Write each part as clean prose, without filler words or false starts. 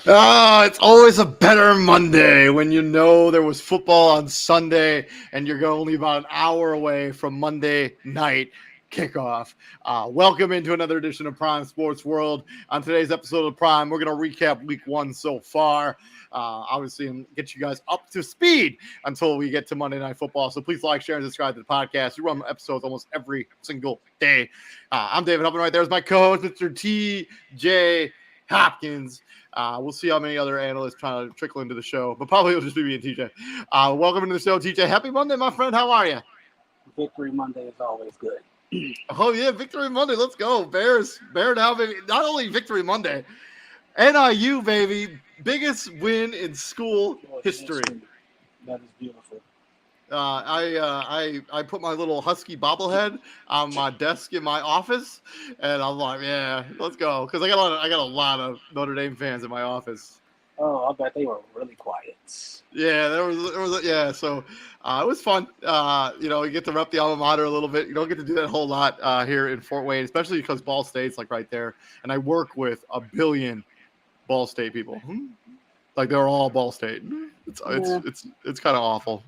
Ah, it's always a better Monday when you know there was football on Sunday and you're only about an hour away from Monday night kickoff. Welcome into another edition of Prime Sports World. On today's episode of Prime, we're going to recap week one so far, obviously, and get you guys up to speed until we get to Monday Night Football. So please like, share, and subscribe to the podcast. We run episodes almost every single day. I'm David Hubbin. Right there is my co-host, Mr. TJ Hopkins. We'll see how many other analysts try to trickle into the show, but probably it'll just be me and TJ. Welcome into the show, TJ. Happy Monday, my friend. How are you? Victory Monday is always good. Oh, yeah, Victory Monday. Let's go. Bears now, baby. Not only Victory Monday, NIU, baby. Biggest win in school history. That is beautiful. I put my little husky bobblehead on my desk in my office, and I'm like, yeah, let's go, because I got a lot of Notre Dame fans in my office. Oh, I bet they were really quiet. Yeah, there was yeah. So it was fun. You get to rep the alma mater a little bit. You don't get to do that a whole lot here in Fort Wayne, especially because Ball State's like right there, and I work with a billion Ball State people. Like they're all Ball State. It's kind of awful.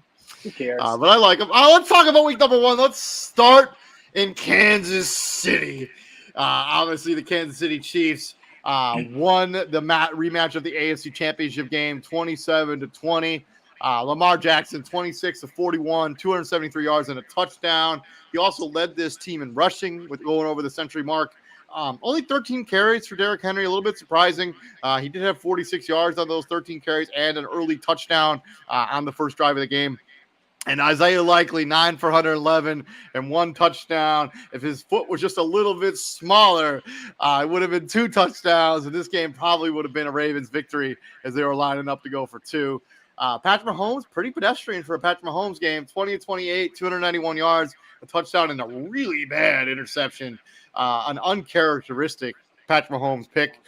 Who cares? But I like them. Let's talk about week number one. Let's start in Kansas City. Obviously, the Kansas City Chiefs won the rematch of the AFC Championship game, 27-20. Lamar Jackson, 26-41, 273 yards and a touchdown. He also led this team in rushing with going over the century mark. Only 13 carries for Derrick Henry, a little bit surprising. He did have 46 yards on those 13 carries and an early touchdown on the first drive of the game. And Isaiah Likely, 9 for 111 and one touchdown. If his foot was just a little bit smaller, it would have been two touchdowns, and this game probably would have been a Ravens victory as they were lining up to go for two. Patrick Mahomes, pretty pedestrian for a Patrick Mahomes game, 20-28, 291 yards, a touchdown, and a really bad interception, an uncharacteristic Patrick Mahomes pick.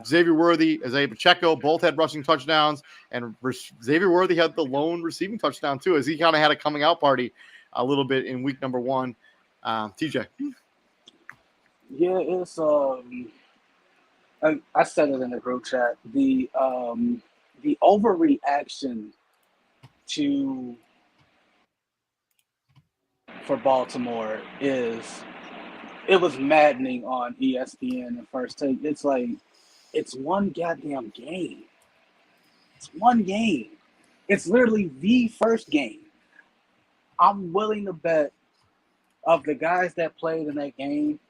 Xavier Worthy, Isaiah Pacheco, both had rushing touchdowns, and Xavier Worthy had the lone receiving touchdown too, as he kind of had a coming out party a little bit in week number one. TJ. Yeah, it's I said it in the group chat. The overreaction for Baltimore it was maddening on ESPN and First Take. It's like, it's one goddamn game. It's one game. It's literally the first game. I'm willing to bet of the guys that played in that game,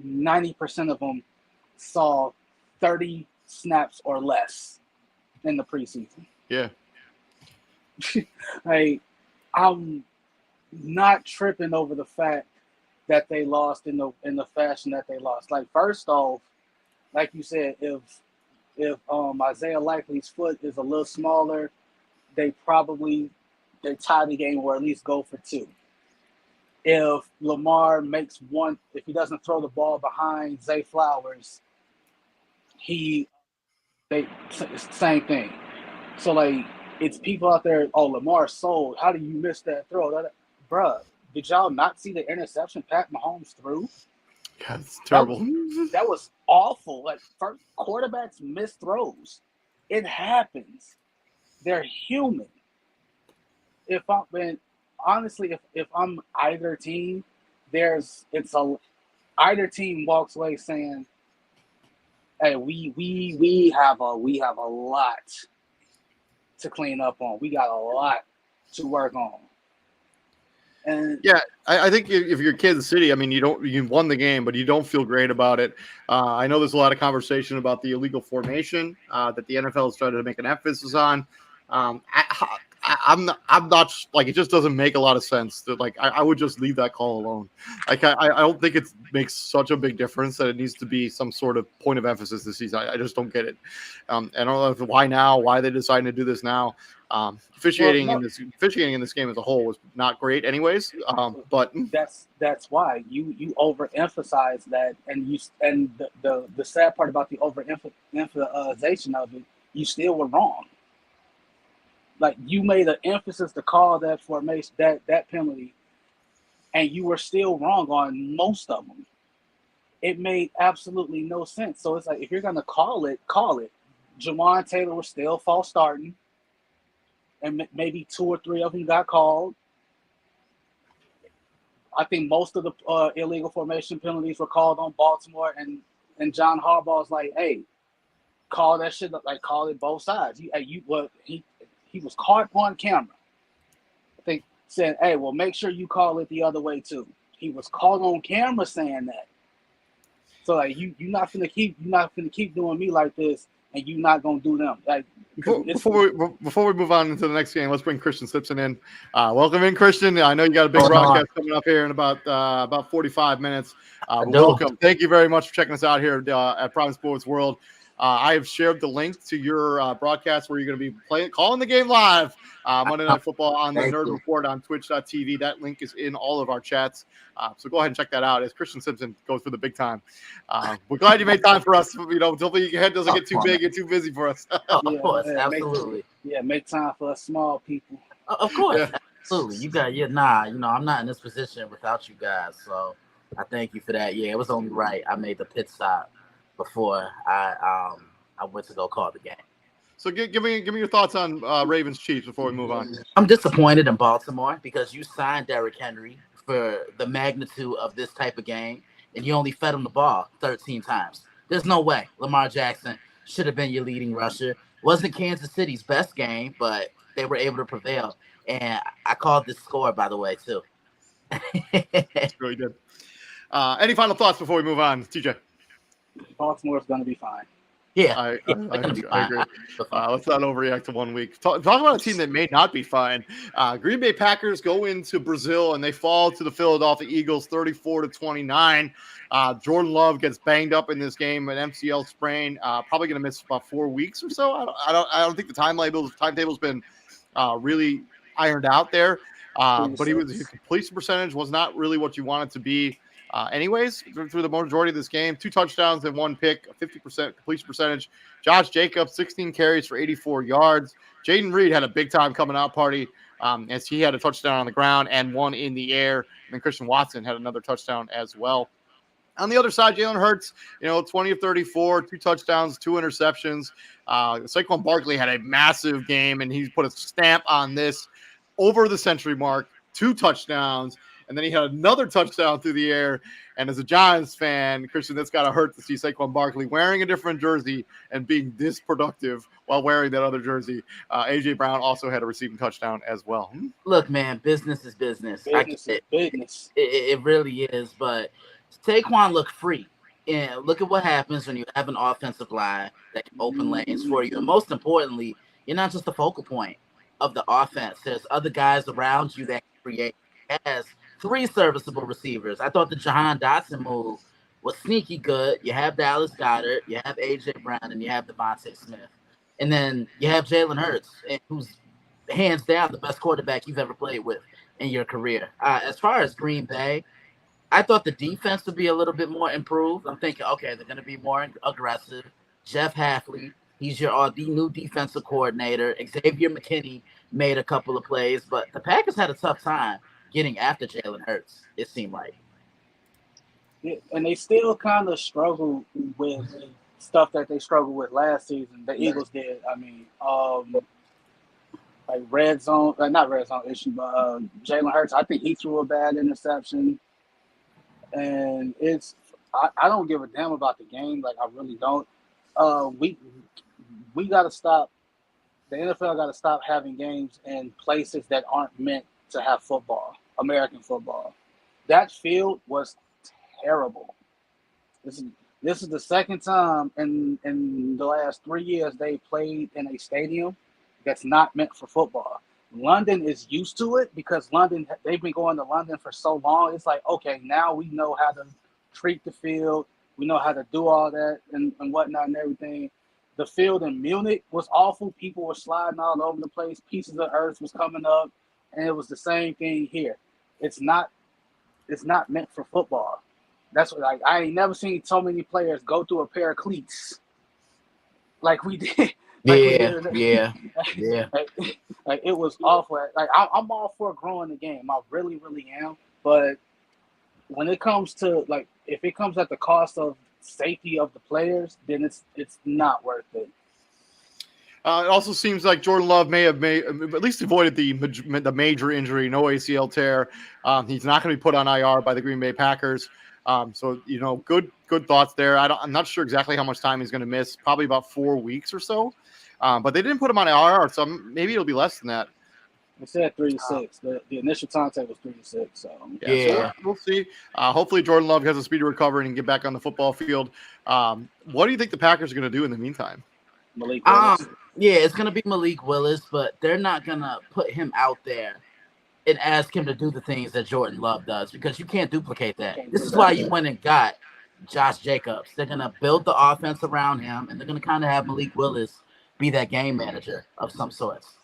90% of them saw 30 snaps or less in the preseason. Yeah. Like, I'm not tripping over the fact that they lost in the fashion that they lost. Like, first off, like you said, if Isaiah Likely's foot is a little smaller, they tie the game or at least go for two. If Lamar makes one, if he doesn't throw the ball behind Zay Flowers, same thing. So, like, it's people out there, oh, Lamar sold. How do you miss that throw? Bruh, did y'all not see the interception Pat Mahomes threw? Yeah, it's terrible. That was awful. Like, first, quarterbacks miss throws. It happens. They're human. If I'm either team, either team walks away saying, "Hey, we have a lot to clean up on. We got a lot to work on." And yeah, I think if you're Kansas City, I mean, you won the game, but you don't feel great about it. I know there's a lot of conversation about the illegal formation that the NFL is trying to make an emphasis on. I'm not like, it just doesn't make a lot of sense that, like, I would just leave that call alone. Like, I don't think it makes such a big difference that it needs to be some sort of point of emphasis this season. I just don't get it. I don't know why they decided to do this now. Officiating in this game as a whole was not great, anyways. But that's why you overemphasize that, and the sad part about the overemphasization of it, you still were wrong. Like, you made an emphasis to call that formation, that penalty, and you were still wrong on most of them. It made absolutely no sense. So it's like, if you're gonna call it, Jawan Taylor was still false starting, and maybe 2 or 3 of them got called. I think most of the illegal formation penalties were called on Baltimore, and John Harbaugh's like, hey, call that shit up, like call it both sides. He was caught on camera. I think saying, hey, well, make sure you call it the other way too. He was caught on camera saying that. So like you're not gonna keep doing me like this, and you're not gonna do them. Like before we move on into the next game, let's bring Christian Simpson in. Welcome in, Christian. I know you got a big broadcast coming up here in about 45 minutes. Welcome. Thank you very much for checking us out here at Prime Sports World. I have shared the link to your broadcast where you're going to be calling the game live Monday Night Football on the Nerd Report on Twitch.tv. That link is in all of our chats. So go ahead and check that out as Christian Simpson goes for the big time. We're glad you made time for us. Hopefully your head doesn't get too big and too busy for us. Of course, absolutely. Make time for us small people. Of course, absolutely. You got I'm not in this position without you guys. So I thank you for that. Yeah, it was only right. I made the pit stop before I went to go call the game. So give me your thoughts on Ravens Chiefs before we move on. I'm disappointed in Baltimore because you signed Derrick Henry for the magnitude of this type of game, and you only fed him the ball 13 times. There's no way Lamar Jackson should have been your leading rusher. Wasn't Kansas City's best game, but they were able to prevail. And I called this score, by the way, too. Sure you did. Any final thoughts before we move on, TJ? Baltimore's going to be fine. Yeah, I agree. Let's not overreact to 1 week. Talk about a team that may not be fine. Green Bay Packers go into Brazil and they fall to the Philadelphia Eagles 34-29. Jordan Love gets banged up in this game, an MCL sprain. Probably going to miss about 4 weeks or so. I don't think the timetable's been really ironed out there. But his completion percentage was not really what you want it to be. Anyways, through the majority of this game, 2 touchdowns and 1 pick, 50% completion percentage. Josh Jacobs, 16 carries for 84 yards. Jaden Reed had a big time coming out party as he had a touchdown on the ground and 1 in the air. And then Christian Watson had another touchdown as well. On the other side, Jalen Hurts, 20 of 34, 2 touchdowns, 2 interceptions. Saquon Barkley had a massive game, and he put a stamp on this over the century mark, 2 touchdowns. And then he had another touchdown through the air. And as a Giants fan, Christian, that's got to hurt to see Saquon Barkley wearing a different jersey and being this productive while wearing that other jersey. A.J. Brown also had a receiving touchdown as well. Look, man, business is business. Business. It really is. But Saquon looked free. And look at what happens when you have an offensive line that can open lanes for you. And most importantly, you're not just the focal point of the offense. There's other guys around you that can create. As 3 serviceable receivers. I thought the Jahan Dotson move was sneaky good. You have Dallas Goedert, you have A.J. Brown, and you have Devontae Smith. And then you have Jalen Hurts, who's hands down the best quarterback you've ever played with in your career. As far as Green Bay, I thought the defense would be a little bit more improved. I'm thinking, okay, they're going to be more aggressive. Jeff Hafley, he's the new defensive coordinator. Xavier McKinney made a couple of plays, but the Packers had a tough time getting after Jalen Hurts, it seemed like. Yeah, and they still kind of struggle with stuff that they struggled with last season. The Eagles did. I mean, like red zone, not red zone issue, but Jalen Hurts, I think he threw a bad interception. And I don't give a damn about the game. Like, I really don't. We got to stop. The NFL got to stop having games in places that aren't meant to have football. American football. That field was terrible. This is the second time in the last 3 years they played in a stadium that's not meant for football. London is used to it because they've been going to London for so long. It's like, okay, now we know how to treat the field. We know how to do all that and whatnot and everything. The field in Munich was awful. People were sliding all over the place. Pieces of earth was coming up. And it was the same thing here. It's not meant for football. That's what I ain't never seen so many players go through a pair of cleats like we did. Yeah. Like it was awful. Like I'm all for growing the game. I really, really am. But when it comes to if it comes at the cost of safety of the players, then it's not worth it. It also seems like Jordan Love may have at least avoided the major injury, no ACL tear. He's not going to be put on IR by the Green Bay Packers. So good thoughts there. I'm not sure exactly how much time he's going to miss. Probably about 4 weeks or so. But they didn't put him on IR, so maybe it'll be less than that. They said 3 to 6. The initial timetable was 3 to 6. So So we'll see. Hopefully Jordan Love has a speedy recovery and can get back on the football field. What do you think the Packers are going to do in the meantime? Malik Willis. Yeah, it's going to be Malik Willis, but they're not going to put him out there and ask him to do the things that Jordan Love does because you can't duplicate that. This is why you went and got Josh Jacobs. They're going to build the offense around him, and they're going to kind of have Malik Willis be that game manager of some sorts.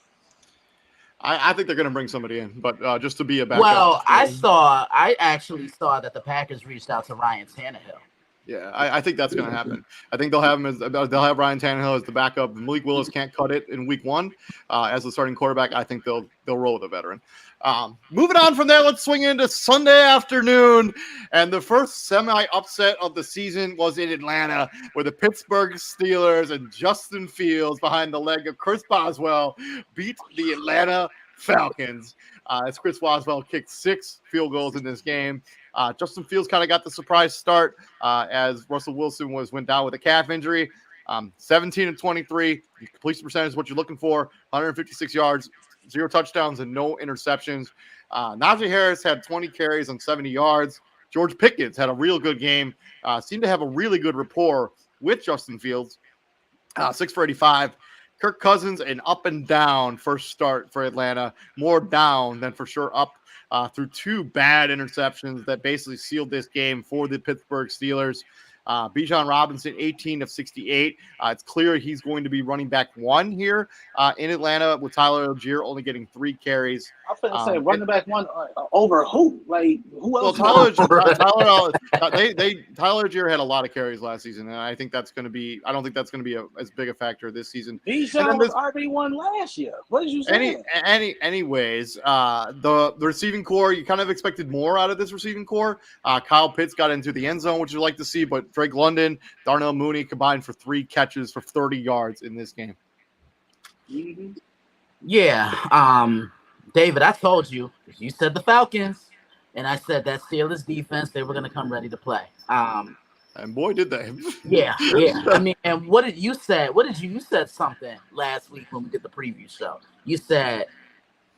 I think they're going to bring somebody in, but just to be a backup. Well, I actually saw that the Packers reached out to Ryan Tannehill. Yeah, I think that's going to happen. I think they'll have Ryan Tannehill as the backup. If Malik Willis can't cut it in week 1 as the starting quarterback, I think they'll roll with a veteran. Moving on from there, let's swing into Sunday afternoon. And the first semi-upset of the season was in Atlanta, where the Pittsburgh Steelers and Justin Fields behind the leg of Chris Boswell beat the Atlanta Falcons. As Chris Boswell kicked 6 field goals in this game. Justin Fields kind of got the surprise start as Russell Wilson went down with a calf injury. 17-23, completion percentage is what you're looking for. 156 yards, 0 touchdowns, and no interceptions. Najee Harris had 20 carries on 70 yards. George Pickens had a real good game. Seemed to have a really good rapport with Justin Fields. 6 for 85. Kirk Cousins, an up and down first start for Atlanta. More down than for sure up. Through 2 bad interceptions that basically sealed this game for the Pittsburgh Steelers. Bijan Robinson, 18 of 68. It's clear he's going to be running back 1 here in Atlanta with Tyler Algier only getting 3 carries. I was going to say running back 1 over who? Like, who else? Well, Tyler Algier had a lot of carries last season, and I don't think that's going to be as big a factor this season. Bijan was RB1 last year. What did you say? Anyways, the receiving core, you kind of expected more out of this receiving core. Kyle Pitts got into the end zone, which you like to see, but Drake London, Darnell Mooney combined for 3 catches for 30 yards in this game. Mm-hmm. Yeah. David, I told you said the Falcons, and I said that Steelers defense, they were going to come ready to play. And boy, did they. Yeah. I mean, and what did you say? You said something last week when we did the preview show. You said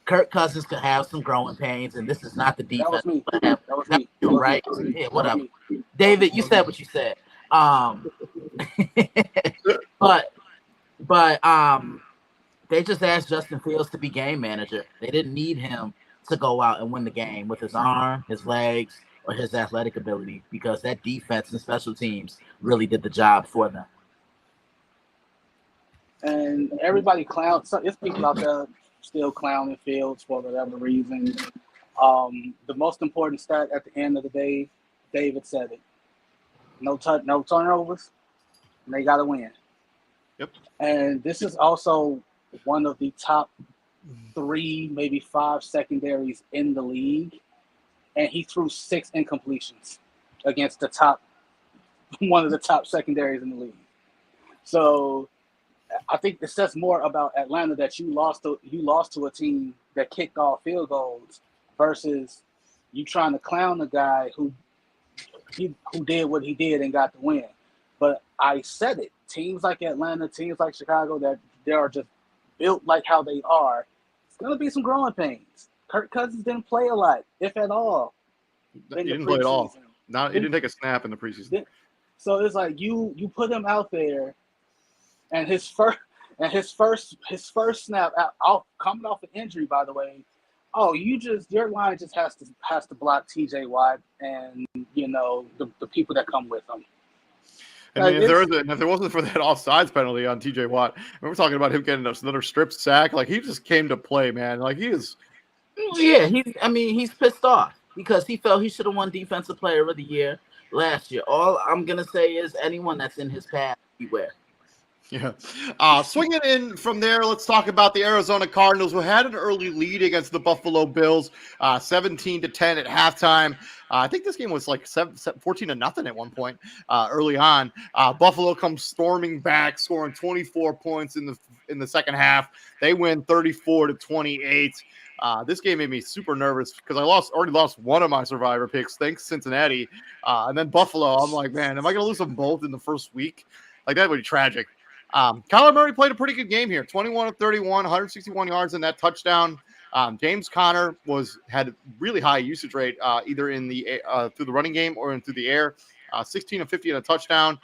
Kirk Cousins could have some growing pains, and this is not the defense. That was me. Right? Yeah, whatever. David, you said what you said. But they just asked Justin Fields to be game manager. They didn't need him to go out and win the game with his arm, his legs, or his athletic ability because that defense and special teams really did the job for them. And everybody clowns. It's people out there still clowning Fields for whatever reason. The most important stat at the end of the day, David said it. No turnovers, and they got to win. Yep. And this is also one of the top 3, maybe 5 secondaries in the league, and he threw 6 incompletions against one of the top secondaries in the league. So I think it says more about Atlanta that you lost to a team that kicked off field goals versus you trying to clown the guy who did what he did and got the win. But I said it. Teams like Atlanta, teams like Chicago, that they are just built like how they are. It's going to be some growing pains. Kirk Cousins didn't play a lot, if at all. He didn't play at all. He didn't take a snap in the preseason. So it's like you put him out there, and his first snap coming off an injury, by the way. Oh, your line just has to block TJ Watt and the people that come with him. I mean, if there wasn't for that offsides penalty on TJ Watt, we were talking about him getting another strip sack. Like, he just came to play, man. Like, he is. Yeah, he's pissed off because he felt he should have won Defensive Player of the Year last year. All I'm gonna say is anyone that's in his path, beware. Yeah. Swinging in from there, let's talk about the Arizona Cardinals, who had an early lead against the Buffalo Bills, 17-10 at halftime. I think this game was like 14-0 at one point early on. Buffalo comes storming back, scoring 24 points in in the second half. They win 34-28. This game made me super nervous because I already lost one of my survivor picks. Thanks, Cincinnati. And then Buffalo. I'm like, man, am I going to lose them both in the first week? Like, that would be tragic. Kyler Murray played a pretty good game here. 21 of 31, 161 yards in that touchdown. James Conner had really high usage rate, either in the through the running game or through the air. 16 of 50 and a touchdown.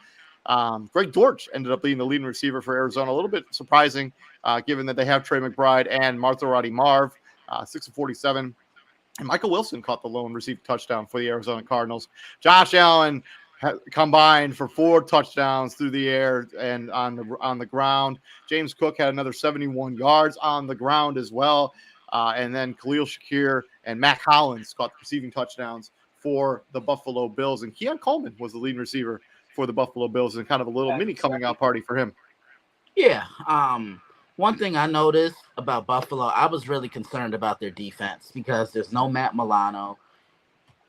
Greg Dortch ended up being the leading receiver for Arizona. A little bit surprising, given that they have Trey McBride and Maserati Marv, 6 of 47. And Michael Wilson caught the lone received touchdown for the Arizona Cardinals. Josh Allen combined for 4 touchdowns through the air and on the ground. James Cook had another 71 yards on the ground as well. And then Khalil Shakir and Mac Hollins caught the receiving touchdowns for the Buffalo Bills. And Keon Coleman was the leading receiver for the Buffalo Bills, and kind of a little mini coming out party for him. Yeah. One thing I noticed about Buffalo, I was really concerned about their defense because there's no Matt Milano.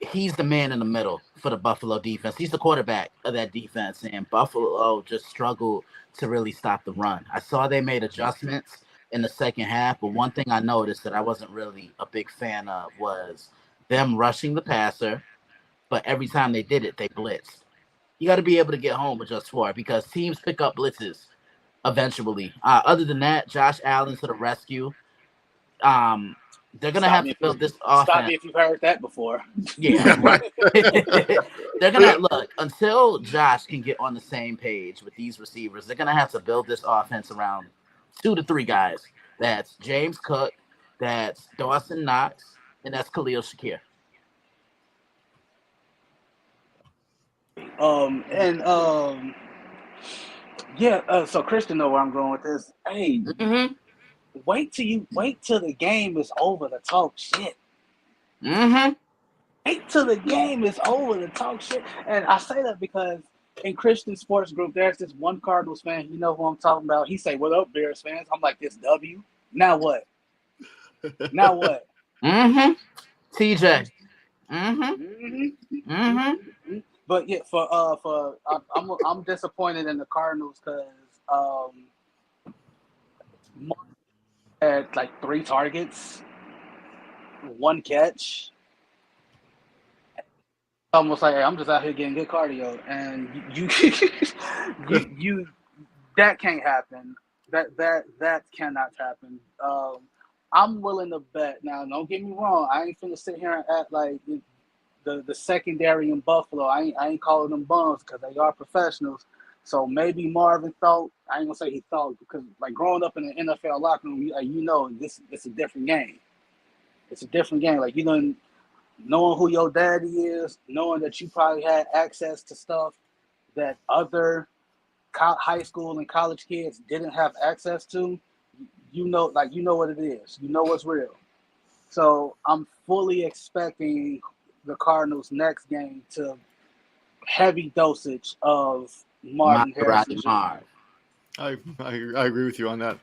He's the man in the middle for the Buffalo defense. He's the quarterback of that defense, and Buffalo just struggled to really stop the run. I saw they made adjustments in the second half, but one thing I noticed that I wasn't really a big fan of was them rushing the passer, but every time they did it, they blitzed. You got to be able to get home with just 4 because teams pick up blitzes eventually. Other than that, Josh Allen to the rescue. They're going to have to build this offense. Stop me if you've heard that before. Yeah, right. They're going to look until Josh can get on the same page with these receivers. They're going to have to build this offense around 2 to 3 guys. That's James Cook, that's Dawson Knox, and that's Khalil Shakir. So Christian know where I'm going with this. Hey, wait till the game is over to talk shit. Wait till the game is over to talk shit. And I say that because in Christian sports group, there's this one Cardinals fan. You know who I'm talking about. He say, "What up, Bears fans?" I'm like, "This W. Now what? Now what?" TJ. But yeah, I'm disappointed in the Cardinals because Mark had like 3 targets, 1 catch. Almost like, hey, I'm just out here getting good cardio, and you that can't happen. That cannot happen. I'm willing to bet. Now, don't get me wrong. I ain't finna sit here and act like the secondary in Buffalo. I ain't calling them bums because they are professionals. So maybe Marvin thought. I ain't gonna say he thought because like growing up in the NFL locker room, you know it's a different game. It's a different game. Like knowing who your daddy is, knowing that you probably had access to stuff that other high school and college kids didn't have access to. You know what it is. You know what's real. So I'm fully expecting the Cardinals' next game to heavy dosage of Marvin Harrison. I agree with you on that.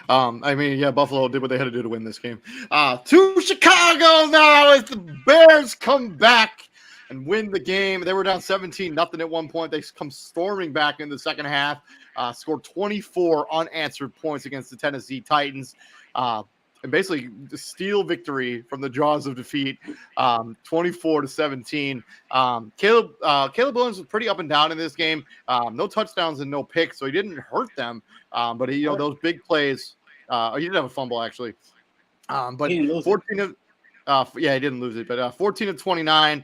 I mean, yeah, Buffalo did what they had to do to win this game. To Chicago now as the Bears come back and win the game. They were down 17-0 at one point. They come storming back in the second half, scored 24 unanswered points against the Tennessee Titans. And basically steal victory from the jaws of defeat, 24-17. Caleb Williams was pretty up and down in this game. No touchdowns and no picks, so he didn't hurt them. But he, those big plays. He didn't have a fumble actually. But 14 of. He didn't lose it, but 14 of 29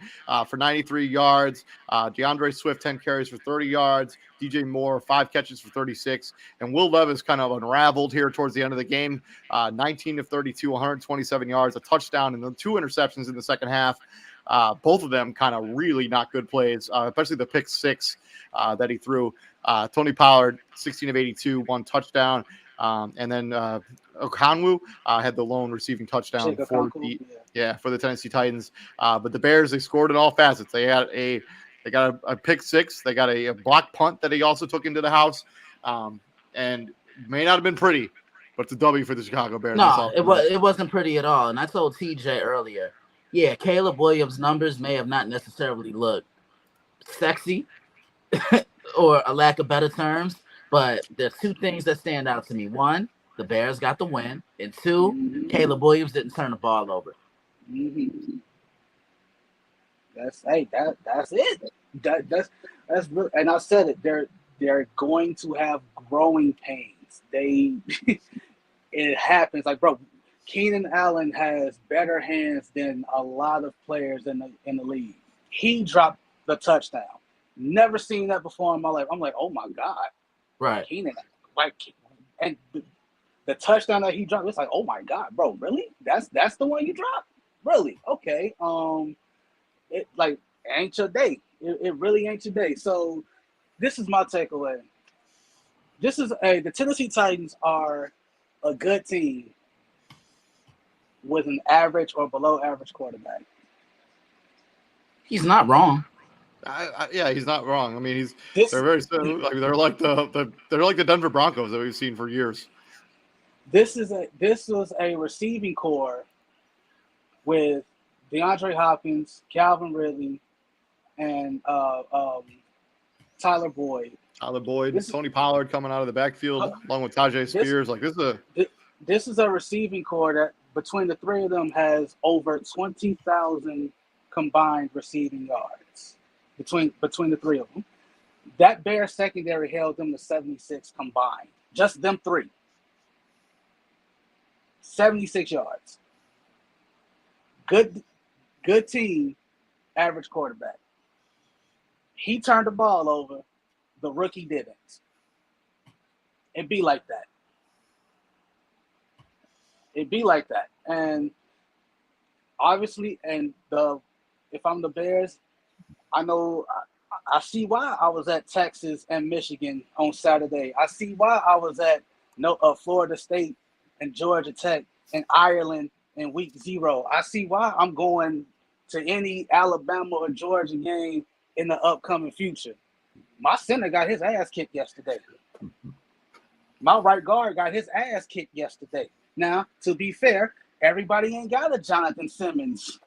for 93 yards. DeAndre Swift, 10 carries for 30 yards. DJ Moore, 5 catches for 36. And Will Levis kind of unraveled here towards the end of the game. 19 of 32, 127 yards, a touchdown, and then 2 interceptions in the second half. Both of them kind of really not good plays, especially the pick 6 that he threw. Tony Pollard, 16 of 82, 1 touchdown. And then Okonwu had the lone receiving touchdown for the Tennessee Titans. But the Bears, they scored in all facets. They got a pick 6. They got a block punt that he also took into the house. And may not have been pretty, but it's a W for the Chicago Bears. No, it wasn't pretty at all. And I told TJ earlier, yeah, Caleb Williams' numbers may have not necessarily looked sexy or a lack of better terms. But there's 2 things that stand out to me. One, the Bears got the win, and 2, Caleb Williams didn't turn the ball over. Mm-hmm. That's it. That's real. And I said it. They're going to have growing pains. It happens. Like, bro, Keenan Allen has better hands than a lot of players in the league. He dropped the touchdown. Never seen that before in my life. I'm like, oh my God. Right. Keenan, like, and the touchdown that he dropped, it's like, oh my God, bro, really? That's the one you dropped? Really? Okay. It like ain't your day. It really ain't your day. So this is my takeaway. The Tennessee Titans are a good team with an average or below average quarterback. He's not wrong. Yeah, he's not wrong. I mean, they're very they're like the Denver Broncos that we've seen for years. This was a receiving core with DeAndre Hopkins, Calvin Ridley, and Tyler Boyd. Tony Pollard coming out of the backfield along with Tajay Spears. This is a receiving core that between the three of them has over 20,000 combined receiving yards between the three of them. That Bears secondary held them to 76 combined. Just them three. 76 yards. Good team, average quarterback. He turned the ball over. The rookie didn't. It'd be like that. And obviously, if I'm the Bears, I know I see why I was at Texas and Michigan on Saturday. I see why I was at Florida State and Georgia Tech and Ireland in week 0. I see why I'm going to any Alabama or Georgia game in the upcoming future. My center got his ass kicked yesterday. My right guard got his ass kicked yesterday. Now, to be fair, everybody ain't got a Jonathan Simmons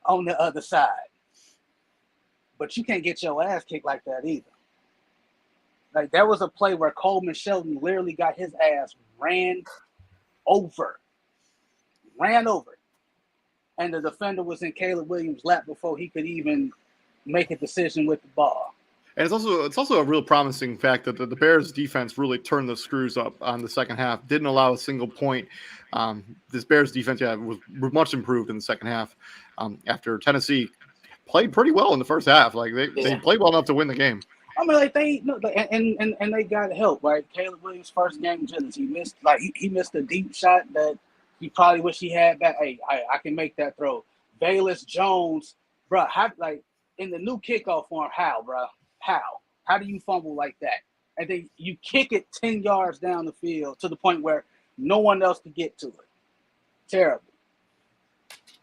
on the other side. But you can't get your ass kicked like that either. Like, there was a play where Coleman Shelton literally got his ass ran over. And the defender was in Caleb Williams' lap before he could even make a decision with the ball. And it's also a real promising fact that the Bears defense really turned the screws up on the second half. Didn't allow a single point. This Bears defense, was much improved in the second half. After Tennessee played pretty well in the first half, like they played well enough to win the game. I mean, like and they got help. Right, Caleb Williams' first game jitters. He missed he missed a deep shot that he probably wish he had back. Hey, I can make that throw. Bayless Jones, bro. In the new kickoff form, bro? How do you fumble like that? And then you kick it 10 yards down the field to the point where no one else could get to it. Terrible.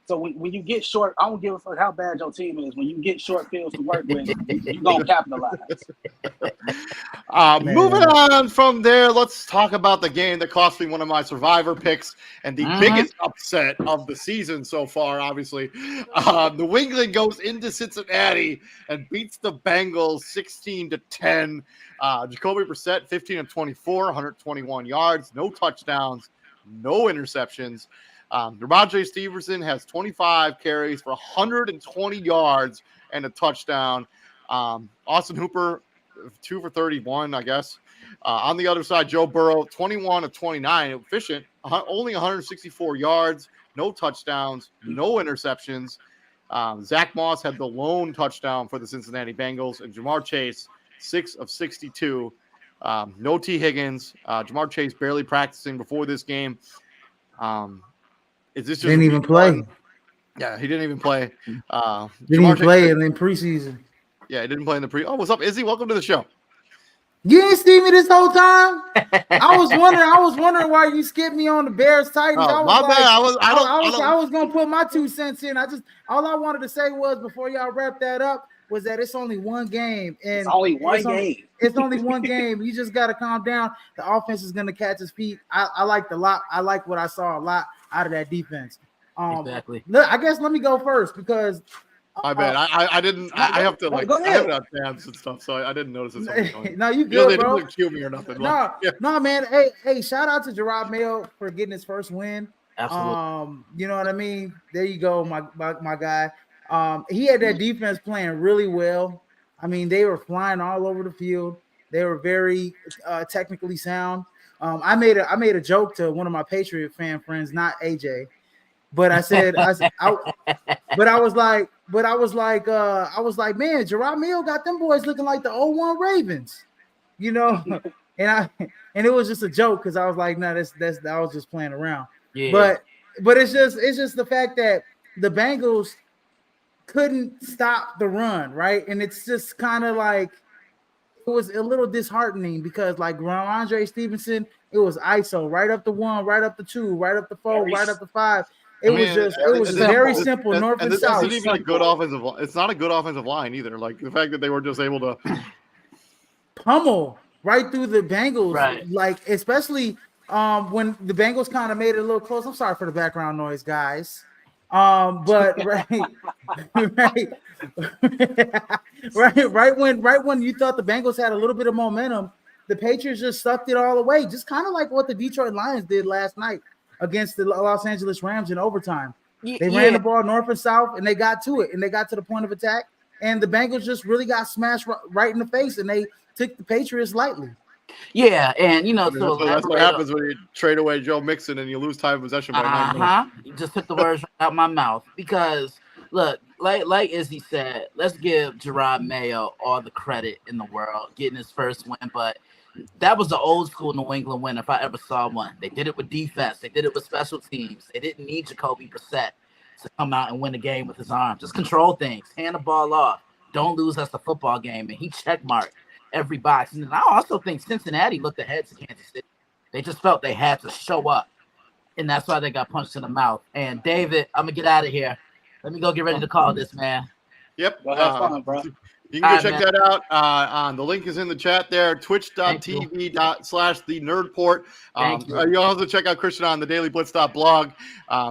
So when you get short, I don't give a fuck how bad your team is. When you get short fields to work with, you're going to capitalize. Moving on from there, let's talk about the game that cost me one of my survivor picks and the biggest upset of the season so far, obviously. New England goes into Cincinnati and beats the Bengals 16-10. Jacoby Brissett, 15 of 24, 121 yards, no touchdowns, no interceptions. Ramondre Stevenson has 25 carries for 120 yards and a touchdown. Austin Hooper, 2 for 31, I guess. On the other side, Joe Burrow, 21 of 29, efficient, only 164 yards, no touchdowns, no interceptions. Zach Moss had the lone touchdown for the Cincinnati Bengals, and Jamar Chase, 6 of 62. No T. Higgins. Jamar Chase barely practicing before this game. Is this just didn't even play? Yeah, he didn't even play. Didn't even play in preseason. Yeah, he didn't play in the pre. Oh, what's up, Izzy? Welcome to the show. You didn't see me this whole time. I was wondering why you skipped me on the Bears Titans. Oh, my bad. I was gonna put my 2 cents in. All I wanted to say was before y'all wrap that up was that it's only one game. And it's only one game. It's only one game. You just got to calm down. The offense is going to catch his feet. I liked a lot. I like what I saw a lot out of that defense. Exactly. I guess let me go first because I bet I didn't. I have to Go I have ahead. it on tabs and stuff, so I didn't notice that something was going. No, you You know, good, they bro. didn't cue me or nothing. No, Yeah. no, man. Hey, shout out to Gerard Mayo for getting his first win. Absolutely. You know what I mean? There you go, my guy. He had that defense playing really well. I mean, they were flying all over the field. They were very technically sound. I made a joke to one of my Patriot fan friends, not AJ, but I said but I was like, man, Gerard Mayo got them boys looking like the 0-1 Ravens, you know. and it was just a joke because I was like, no, that's I was just playing around. Yeah. But it's just the fact that the Bengals couldn't stop the run, right? And it's just kind of like it was a little disheartening because like Ramondre Stevenson, it was ISO right up to 1, right up to 2, right up to 4, right up to 5. It I mean, was just very simple, north and this south. isn't even a good offensive. It's not a good offensive line either. Like the fact that they were just able to pummel right through the Bengals, Right. like especially when the Bengals kind of made it a little close. I'm sorry for the background noise, guys. But right, right when you thought the Bengals had a little bit of momentum, the Patriots just sucked it all away. Just kind of like what the Detroit Lions did last night against the Los Angeles Rams in overtime. They ran the ball north and south, and they got to it, and they got to the point of attack. And the Bengals just really got smashed right in the face, and they took the Patriots lightly. Yeah, and I mean, that's what happens when you trade away Joe Mixon and you lose time of possession by 9 minutes. You just took the words right out my mouth because look, like Izzy said, let's give Gerard Mayo all the credit in the world getting his first win, but that was the old school New England win if I ever saw one. They did it with defense, they did it with special teams. They didn't need Jacoby Brissett to come out and win the game with his arm. Just control things, hand the ball off, don't lose us the football game, and he checkmarked every box. And I also think Cincinnati looked ahead to Kansas City. They just felt they had to show up, and that's why they got punched in the mouth. And David, I'm gonna get out of here. Let me go get ready to call this, man. Yep. Go have fun, bro. You can go check that out. On the link is in the chat there. Twitch.tv/thenerdport. You also check out Christian on the dailyblitz.blog.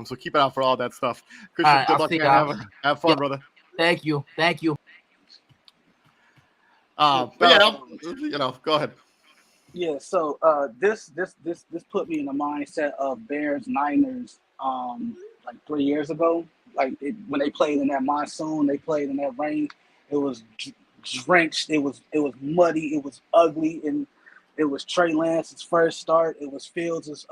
So keep it out for all that stuff. Christian, Right, good luck, man. Have fun, brother. Thank you. But yeah, go ahead. Yeah, so this put me in the mindset of Bears Niners like 3 years ago. Like when they played in that monsoon, they played in that rain. It was drenched. It was muddy. It was ugly, and it was Trey Lance's first start. It was Fields'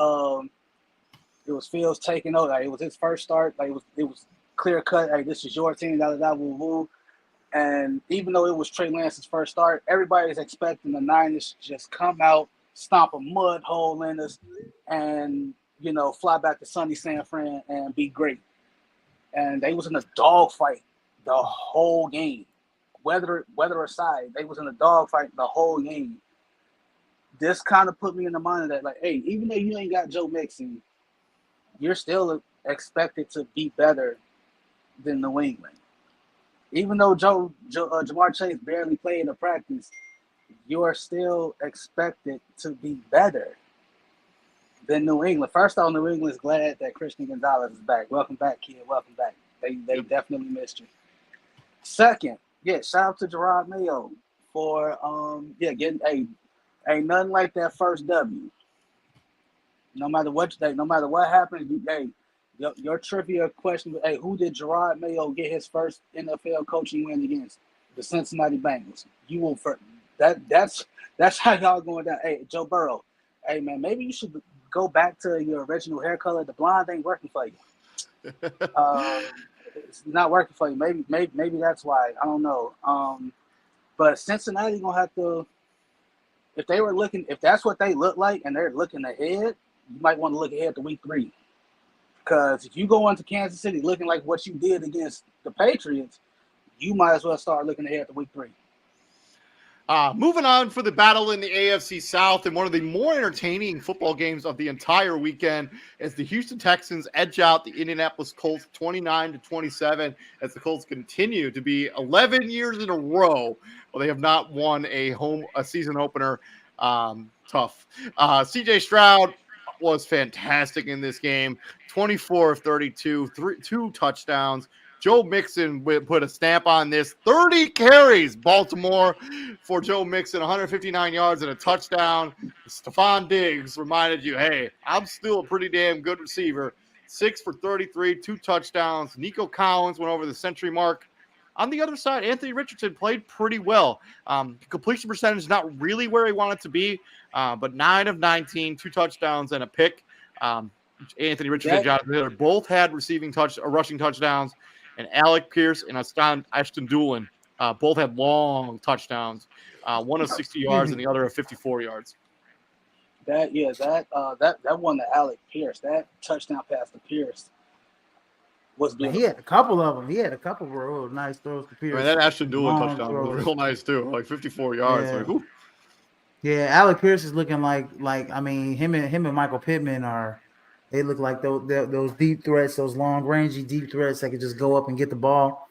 taking over. Like, it was his first start. Like it was clear cut. Hey, this is your team. Da da da woo woo. And even though it was Trey Lance's first start, everybody's expecting the Niners to just come out, stomp a mud hole in us, and fly back to sunny San Fran and be great. And they was in a dogfight the whole game, weather aside. They was in a dogfight the whole game. This kind of put me in the mind of that, like, hey, even though you ain't got Joe Mixon, you're still expected to be better than New England. Even though Jamar Chase barely played in the practice, you are still expected to be better than New England. First off, New England's glad that Christian Gonzalez is back. Welcome back, kid. Welcome back. They definitely missed you. Second, shout out to Gerard Mayo for getting ain't nothing like that first W. No matter what happens, your trivia question, who did Gerard Mayo get his first NFL coaching win against? The Cincinnati Bengals. You will that's how y'all going down. Hey, Joe Burrow. Hey man, maybe you should go back to your original hair color. The blonde ain't working for you. It's not working for you. Maybe that's why. I don't know. But Cincinnati gonna have to, if that's what they look like and they're looking ahead, you might want to look ahead to week 3. Because if you go into Kansas City looking like what you did against the Patriots, you might as well start looking ahead to week 3. Moving on for the battle in the AFC South, and one of the more entertaining football games of the entire weekend as the Houston Texans edge out the Indianapolis Colts 29-27 as the Colts continue to be 11 years in a row. Well, they have not won a season opener. Tough. CJ Stroud was fantastic in this game. 24 of 32, 2 touchdowns, Joe Mixon put a stamp on this. 30 carries, Baltimore, for Joe Mixon, 159 yards and a touchdown. Stephon Diggs reminded you, hey, I'm still a pretty damn good receiver. 6 for 33, 2 touchdowns. Nico Collins went over the century mark. On the other side, Anthony Richardson played pretty well. Completion percentage not really where he wanted to be, but 9 of 19, 2 touchdowns and a pick. Anthony Richardson and Jonathan Taylor both had rushing touchdowns, and Alec Pierce and Ashton Doolin both had long touchdowns. One of 60 yards and the other of 54 yards. That one to Alec Pierce, that touchdown pass to Pierce was beautiful. He had a couple of them. He had a couple of real nice throws to Pierce. I mean, that Ashton Doolin touchdown was real nice too, like 54 yards. Yeah. Like, yeah, Alec Pierce is looking like I mean, him and Michael Pittman they look like those deep threats, those long rangey deep threats that could just go up and get the ball.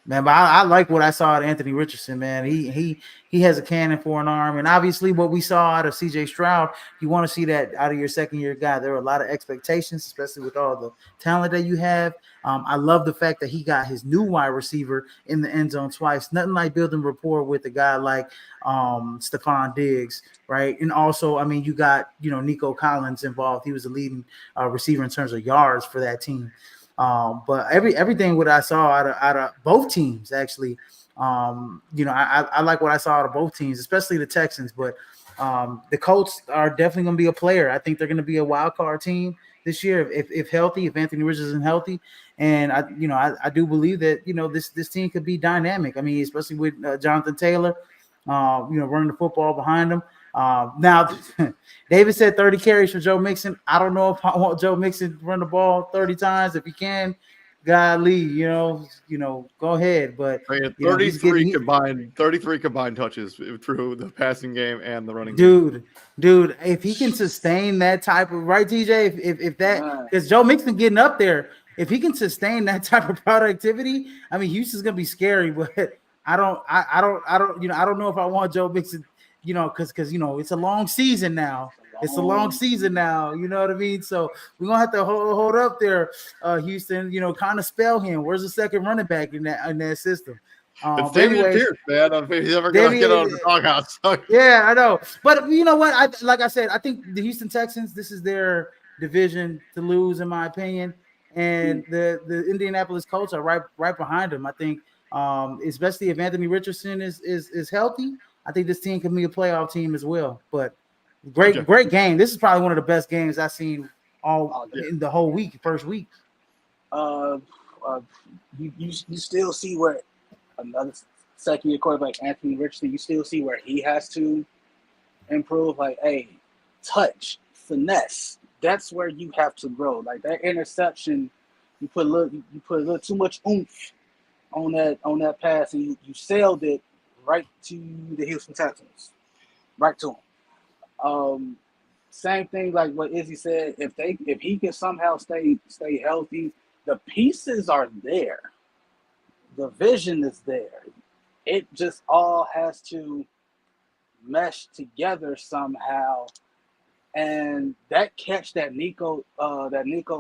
Man, but I like what I saw at Anthony Richardson, man. He has a cannon for an arm. And obviously what we saw out of CJ Stroud, you want to see that out of your second-year guy. There are a lot of expectations, especially with all the talent that you have. I love the fact that he got his new wide receiver in the end zone twice. Nothing like building rapport with a guy like Stephon Diggs, right? And also, I mean, you got, Nico Collins involved. He was the leading receiver in terms of yards for that team. But everything what I saw out of both teams, actually, I like what I saw out of both teams, especially the Texans. But the Colts are definitely going to be a player. I think they're going to be a wild card team this year if healthy, if Anthony Richardson is healthy. And I do believe that this team could be dynamic. I mean, especially with Jonathan Taylor, running the football behind him. Now, David said 30 carries for Joe Mixon. I don't know if I want Joe Mixon to run the ball 30 times. If he can, golly, go ahead. But 33 combined touches through the passing game and the running game. Dude, if he can sustain that type of TJ, if that because Joe Mixon getting up there, if he can sustain that type of productivity, I mean, Houston's gonna be scary. But I don't know if I want Joe Mixon. Because it's a long season now. It's a long season now. You know what I mean? So we're gonna have to hold up there, Houston. Kind of spell him. Where's the second running back in that system? It's David Pierce, man. If he's ever gonna get out of the doghouse. Yeah, I know. But you know what? Like I said, I think the Houston Texans. This is their division to lose, in my opinion. And the Indianapolis Colts are right behind them. I think, especially if Anthony Richardson is healthy. I think this team can be a playoff team as well. But great game. This is probably one of the best games I've seen in the whole first week. You still see where another second-year quarterback, Anthony Richardson, you still see where he has to improve. Like, hey, touch, finesse. That's where you have to grow. Like that interception, you put a little too much oomph on that pass, and you sailed it right to the Houston Texans, right to them. Same thing like what Izzy said. If he can somehow stay healthy, the pieces are there. The vision is there. It just all has to mesh together somehow. And that catch that Nico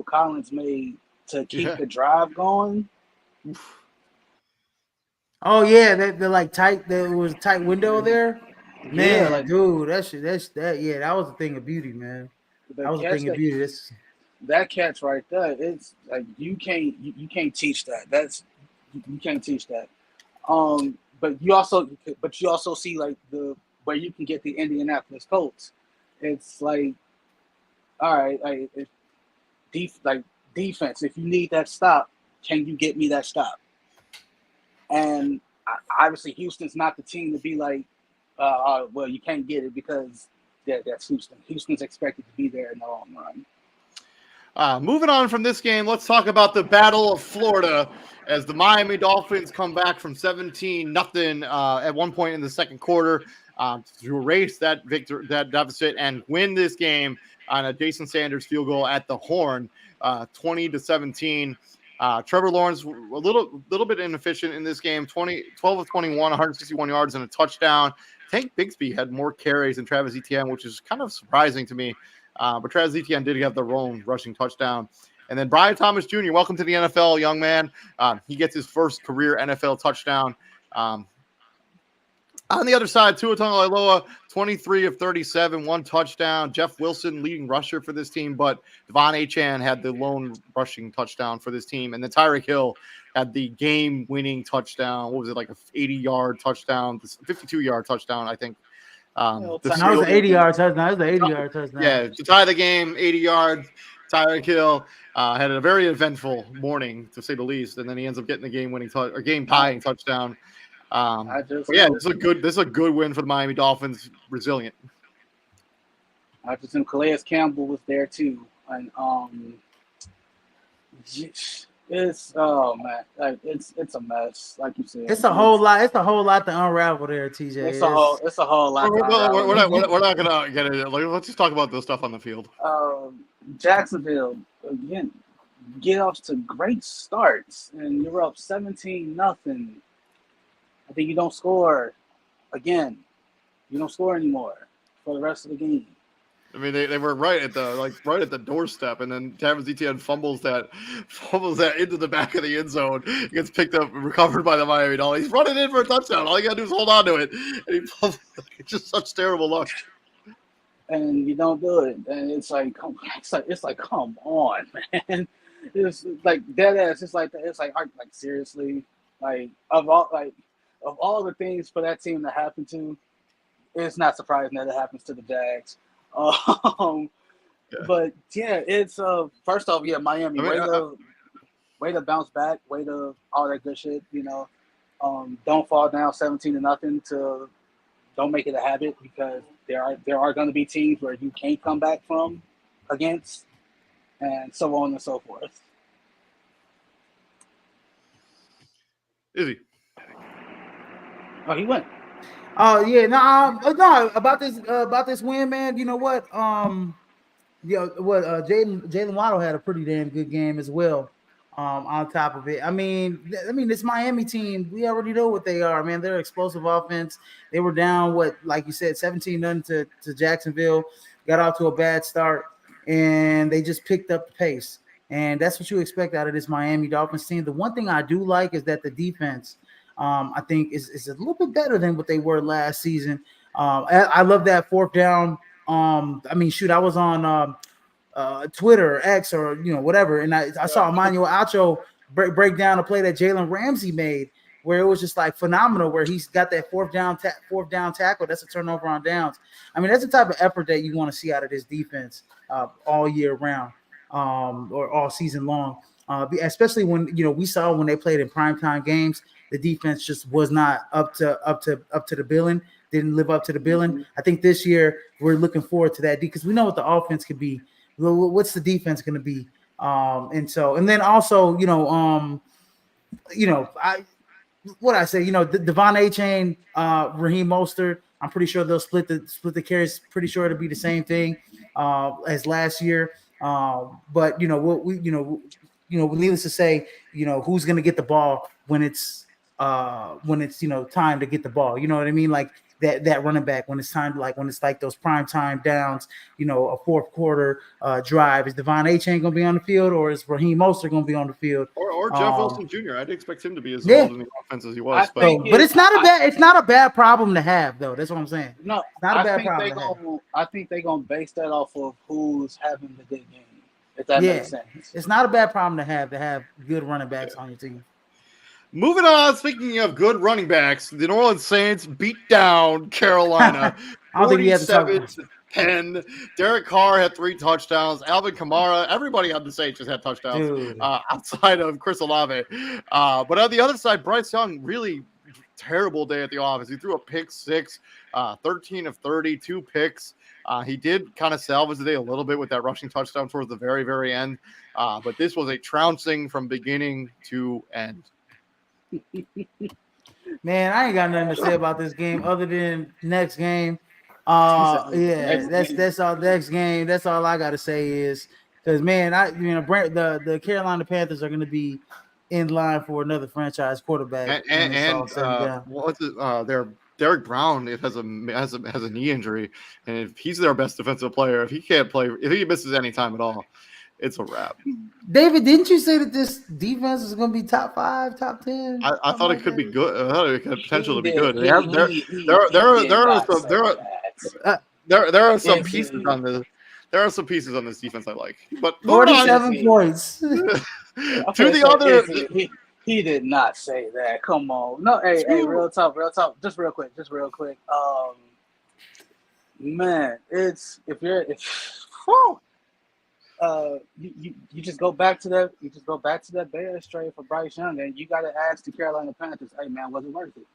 Collins made to keep the drive going. Oh yeah, they're like tight. There was a tight window there. Man, dude, that was a thing of beauty, man. That was a thing of beauty. That catch right there, it's like you can't teach that. You can't teach that. But you also see like where you can get the Indianapolis Colts. It's like, all right, defense. If you need that stop, can you get me that stop? And obviously, Houston's not the team to be like, well, you can't get it because that's Houston. Houston's expected to be there in the long run. Moving on from this game, let's talk about the Battle of Florida as the Miami Dolphins come back from 17-0 at one point in the second quarter to erase that deficit and win this game on a Jason Sanders field goal at the Horn, 20-17. Trevor Lawrence a little bit inefficient in this game, 12 of 21, 161 yards and a touchdown. Tank Bigsby had more carries than Travis Etienne, which is kind of surprising to me. But Travis Etienne did have their own rushing touchdown. And then Brian Thomas Jr., welcome to the NFL, young man. He gets his first career NFL touchdown. On the other side, Tua Tagovailoa, 23 of 37, 1 touchdown. Jeff Wilson, leading rusher for this team, but Devon Achane had the lone rushing touchdown for this team. And then Tyreek Hill had the game-winning touchdown. What was it, like a 80-yard touchdown, 52-yard touchdown, I think. That was an 80-yard touchdown. That was an 80-yard touchdown. Yeah, to tie the game, 80 yards. Tyreek Hill had a very eventful morning, to say the least, and then he ends up getting the game-winning or game-tying touchdown. This is a good win for the Miami Dolphins. Resilient. I just think Calais Campbell was there too, and it's it's a mess, like you said. It's a whole lot. It's a whole lot to unravel there, TJ. It's a whole lot. We're not gonna get it. Like, let's just talk about the stuff on the field. Jacksonville again, get off to great starts, and you're up 17-0. I think you don't score again. You don't score anymore for the rest of the game. I mean, they were right at the doorstep, and then Travis Etienne fumbles that into the back of the end zone. It gets picked up and recovered by the Miami Dolphins. He's running in for a touchdown. All you gotta do is hold on to it, and he fumbles. It's just such terrible luck. And you don't do it, and it's like come on, man. It's like dead ass. It's like seriously, of all the things for that team to happen to, it's not surprising that it happens to the Jags. But yeah, it's first off, Miami, way to bounce back, way to all that good shit. Don't fall down 17-0 to don't make it a habit, because there are going to be teams where you can't come back from against, and so on and so forth. Izzy. Oh, he went. Oh yeah, no, about this win, man. You know what? Jalen Waddle had a pretty damn good game as well. On top of it, I mean, this Miami team, we already know what they are, man. They're explosive offense. They were down, like you said, 17-0 to Jacksonville. Got off to a bad start, and they just picked up the pace. And that's what you expect out of this Miami Dolphins team. The one thing I do like is that the defense, I think, is a little bit better than what they were last season. I love that fourth down. I was on Twitter, X, or whatever, and I saw Emmanuel Acho break down a play that Jalen Ramsey made, where it was just like phenomenal, where he's got that fourth down tackle. That's a turnover on downs. I mean, that's the type of effort that you want to see out of this defense all year round, or all season long. Especially when we saw when they played in primetime games, the defense just was not up to the billing. Didn't live up to the billing. Mm-hmm. I think this year we're looking forward to that because we know what the offense could be. What's the defense going to be? And then also, Devon Achane, Raheem Mostert, I'm pretty sure they'll split the carries. Pretty sure it'll be the same thing as last year. But needless to say, who's going to get the ball when it's time to get the ball. You know what I mean? Like that running back when it's time, when it's like those prime time downs, a fourth quarter drive. Is Devon Achane going to be on the field, or is Raheem Mostert going to be on the field? Or Jeff Wilson Jr. I'd expect him to be as involved in the offense as he was. But it's not a bad problem to have, though. That's what I'm saying. No, it's not a bad problem to have. I think they're going to base that off of who's having the good game. If that makes sense. It's not a bad problem to have good running backs on your team. Moving on, speaking of good running backs, the New Orleans Saints beat down Carolina 47-10. Derek Carr had 3 touchdowns. Alvin Kamara, everybody on the Saints just had touchdowns outside of Chris Olave. But on the other side, Bryce Young, really terrible day at the office. He threw a pick 6, 13 of 30, 2 picks. He did kind of salvage the day a little bit with that rushing touchdown towards the very, very end. But this was a trouncing from beginning to end. Man, I ain't got nothing to say about this game other than next game. That's all. Next game. That's all I got to say is because the Carolina Panthers are going to be in line for another franchise quarterback. Derek Brown has a knee injury, and if he's their best defensive player, if he can't play, if he misses any time at all, it's a wrap. David, didn't you say that this defense is going to be top 5, top 10? I thought it could be good. I thought it had potential to be good. He There did are not some say that. there are some Is pieces he? on this. There are some pieces on this defense I like. But moving on 47 points. to I'm gonna the say, other. is he did not say that. Come on. No, hey, real talk. Just real quick. Man, whew, you just go back to that Bears trade for Bryce Young, and you got to ask the Carolina Panthers, hey man, was it worth it?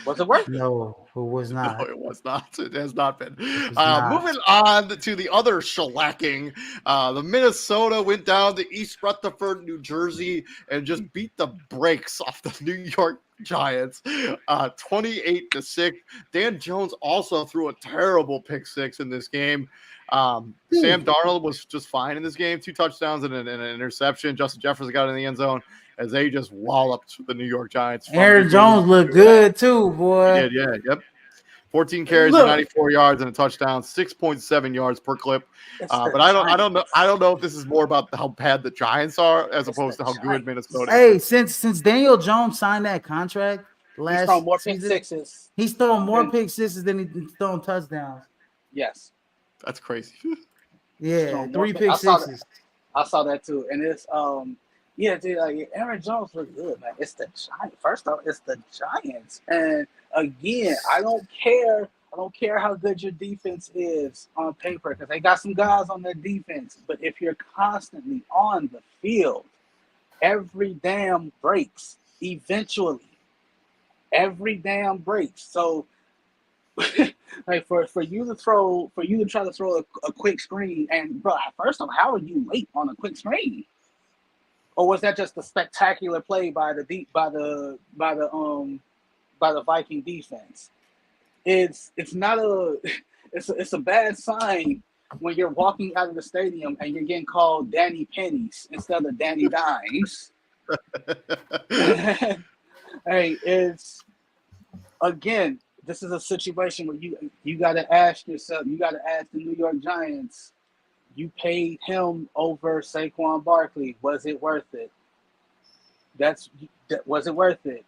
Was it worth it? No, it was not. No, it was not. It has not been. not. Moving on to the other shellacking. The Minnesota went down to East Rutherford, New Jersey, and just beat the brakes off the New York Giants, 28-6. Dan Jones also threw a terrible pick six in this game. Sam Darnold was just fine in this game. 2 touchdowns and an interception. Justin Jefferson got in the end zone as they just walloped the New York Giants. Aaron Jones looked good too, boy. He did, yep. 14 carries for 94 yards and a touchdown, 6.7 yards per clip. But I don't know if this is more about how bad the Giants are as opposed to how good Minnesota is. Hey, since Daniel Jones signed that contract last he's thrown more season, pick sixes. He's thrown more pick sixes than he's thrown touchdowns. Yes. That's crazy. Yeah, 3 pick sixes. I saw that too. And it's yeah, dude, like Aaron Jones looked good, man. It's the Giants. First off, it's the Giants. And again, I don't care how good your defense is on paper, because they got some guys on their defense. But if you're constantly on the field, every damn breaks eventually. Every damn breaks. So like for you to try to throw a quick screen, and bro, first off, how are you late on a quick screen? Or was that just a spectacular play by the Viking defense? It's a bad sign when you're walking out of the stadium and you're getting called Danny Pennies instead of Danny Dimes. Hey, this is a situation where you got to ask yourself, you got to ask the New York Giants, you paid him over Saquon Barkley. Was it worth it? Was it worth it?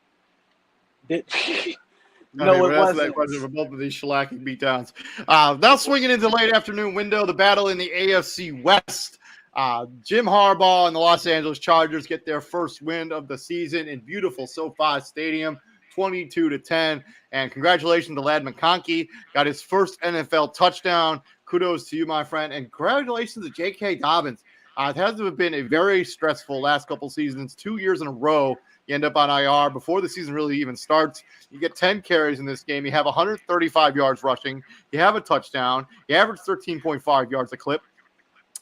No, it wasn't. That question for both of these shellacking beatdowns. Now swinging into the late afternoon window, the battle in the AFC West. Jim Harbaugh and the Los Angeles Chargers get their first win of the season in beautiful SoFi Stadium, 22-10. And congratulations to Ladd McConkey, got his first NFL touchdown. Kudos to you, my friend, and congratulations to J.K. Dobbins. It has been a very stressful last couple seasons. 2 years in a row, you end up on IR before the season really even starts. You get 10 carries in this game. You have 135 yards rushing. You have a touchdown. You average 13.5 yards a clip.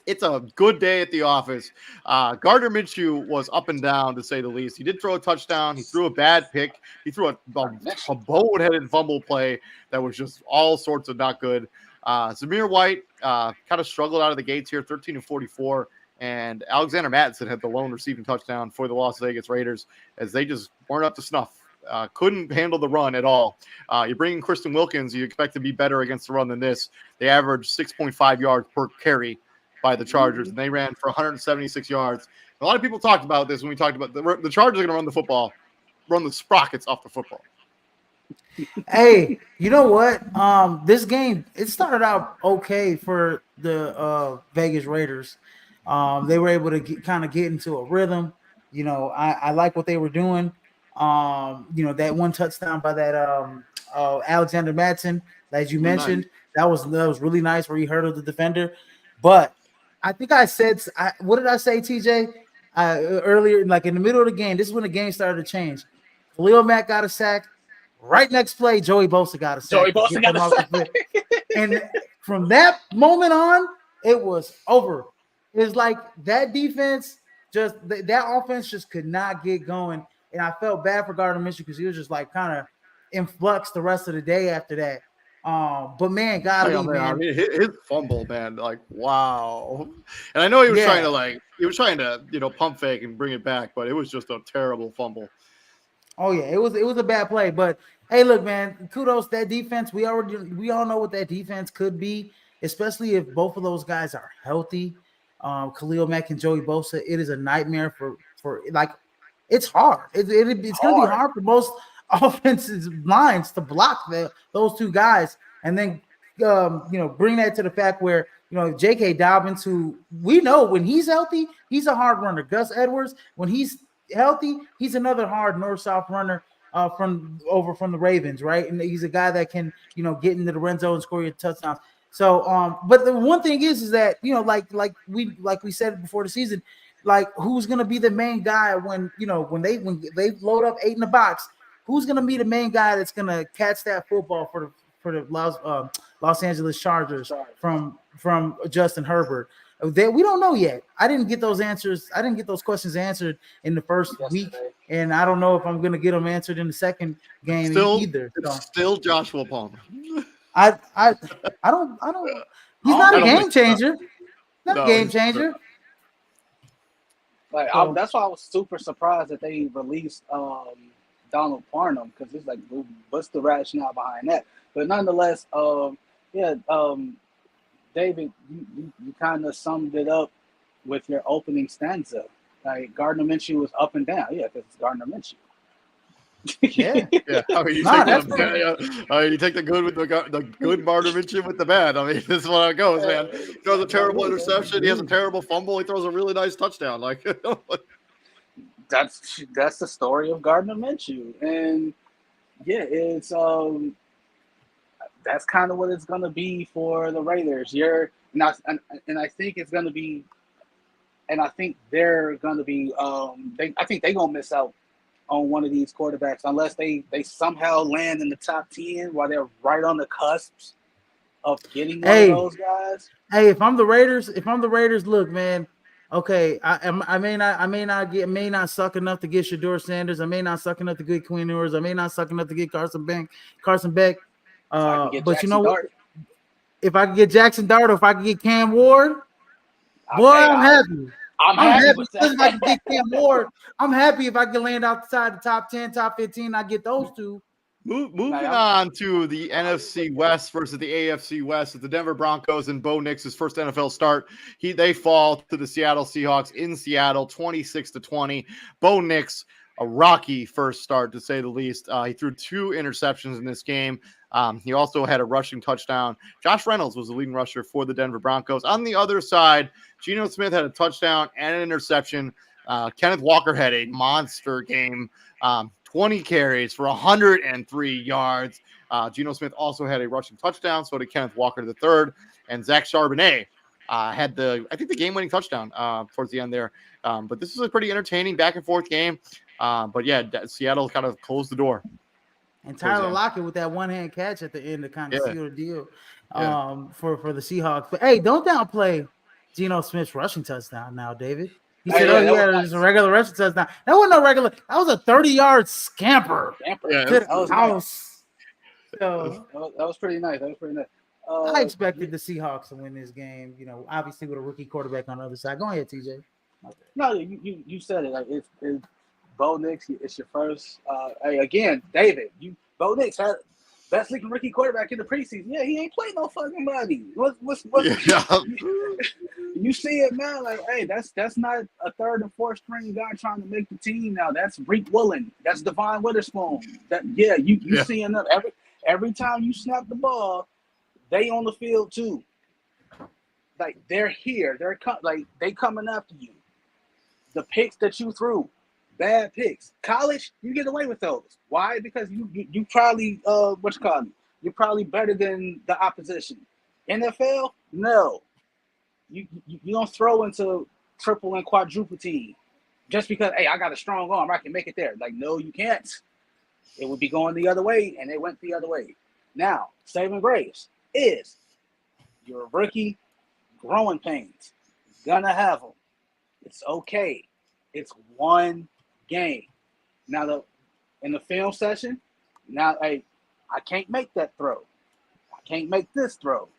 It's a good day at the office. Gardner Minshew was up and down, to say the least. He did throw a touchdown. He threw a bad pick. He threw a boneheaded fumble play that was just all sorts of not good. Zamir White kind of struggled out of the gates here, 13-44. And Alexander Mattison had the lone receiving touchdown for the Las Vegas Raiders as they just weren't up to snuff. Couldn't handle the run at all. You bring in Kristen Wilkins, you expect to be better against the run than this. They averaged 6.5 yards per carry by the Chargers, and they ran for 176 yards. A lot of people talked about this when we talked about the Chargers are going to run the football, run the sprockets off the football. Hey, you know what? This game, it started out okay for the Vegas Raiders. They were able to kind of get into a rhythm. You know, I like what they were doing. You know, that one touchdown by that Alexander Mattison, as you mentioned, that was really nice where he hurdled the defender. But I think I said, what did I say, TJ? Earlier, like in the middle of the game, this is when the game started to change. Khalil Mack got a sack. Right next play, Joey Bosa got a sack. And from that moment on, it was over. It's like that defense, that offense just could not get going. And I felt bad for Gardner Minshew because he was just like kind of in flux the rest of the day after that. But man, man. I mean, his fumble, man, like wow. And I know he was trying to pump fake and bring it back, but it was just a terrible fumble. Oh yeah, it was a bad play. But hey, look, man, kudos to that defense. We all know what that defense could be, especially if both of those guys are healthy. Khalil Mack and Joey Bosa. It is a nightmare for like it's hard. It's going to be hard for most offensive lines to block those two guys, and then bring that to the fact where J.K. Dobbins, who we know when he's healthy, he's a hard runner. Gus Edwards, when he's healthy, he's another hard north-south runner from the Ravens, right? And he's a guy that can get into the red zone and score your touchdowns. So, but the one thing is that like we said before the season, like who's gonna be the main guy when they load up 8 in the box? Who's gonna be the main guy that's gonna catch that football for the Los Angeles Chargers from Justin Herbert? We don't know yet. I didn't get those answers. I didn't get those questions answered in the first week, and I don't know if I'm gonna get them answered in the second game either. So. Still Joshua Palmer. I don't. He's not a game changer. Not a game changer. Like that's why I was super surprised that they released Donald Parham, because it's like, what's the rationale behind that? But nonetheless, David, you kind of summed it up with your opening stanza. Like Gardner Minshew was up and down, because it's Gardner Minshew. Yeah. I mean, you take the good with the good Gardner Minshew with the bad. I mean, this is how it goes, man. He throws a terrible interception. He has a terrible fumble. He throws a really nice touchdown. Like that's the story of Gardner Minshew, and it's that's kind of what it's gonna be for the Raiders. And I think it's gonna be, and I think they're gonna be. I think they're gonna miss out on one of these quarterbacks unless they somehow land in the top 10 while they're right on the cusps of getting one of those guys. Hey, if I'm the Raiders, look, man. Okay, I may not suck enough to get Shador Sanders. I may not suck enough to get Quinn Ewers. I may not suck enough to get Carson Beck. But you know what? If I can get Jackson Dart, or if I can get Cam Ward, I'm happy. I'm happy if I can get Cam Ward. I'm happy if I can land outside the top 10, top 15. I get those two. Moving on to the NFC West versus the AFC West, with the Denver Broncos and Bo Nix's first NFL start. They fall to the Seattle Seahawks in Seattle, 26-20. Bo Nix, a rocky first start to say the least. He threw 2 interceptions in this game. He also had a rushing touchdown. Josh Reynolds was the leading rusher for the Denver Broncos. On the other side, Geno Smith had a touchdown and an interception. Kenneth Walker had a monster game, 20 carries for 103 yards. Geno Smith also had a rushing touchdown, so did Kenneth Walker III. And Zach Charbonnet had the game-winning touchdown towards the end there. But this was a pretty entertaining back-and-forth game. But yeah, Seattle kind of closed the door. And Tyler Lockett with that one-hand catch at the end to kind of seal the deal for the Seahawks. But hey, don't downplay Geno Smith's rushing touchdown now, David. He said, just a regular rushing touchdown. That wasn't no regular. That was a 30-yard scamper to the house. So that was pretty nice. I expected the Seahawks to win this game. Obviously with a rookie quarterback on the other side. Go ahead, TJ. No, you said it. Like it's Bo Nix. It's your first. Again, David. Bo Nix had best looking rookie quarterback in the preseason. Yeah, he ain't played no fucking money. What's you see it now? Like, hey, that's not a third and fourth string guy trying to make the team now. That's Reek Woolen. That's Devon Witherspoon. You seeing them every time you snap the ball, they on the field too. Like they're here. They coming after you. The picks that you threw, bad picks. College, you get away with those. Why? Because you probably you're probably better than the opposition. NFL, no. You don't throw into triple and quadruple team just because, hey, I got a strong arm, I can make it there. Like, no, you can't. It would be going the other way, and it went the other way. Now, saving grace is you're a rookie, growing pains. Gonna have them. It's okay. It's one game. Now, in the film session, hey, I can't make that throw. I can't make this throw.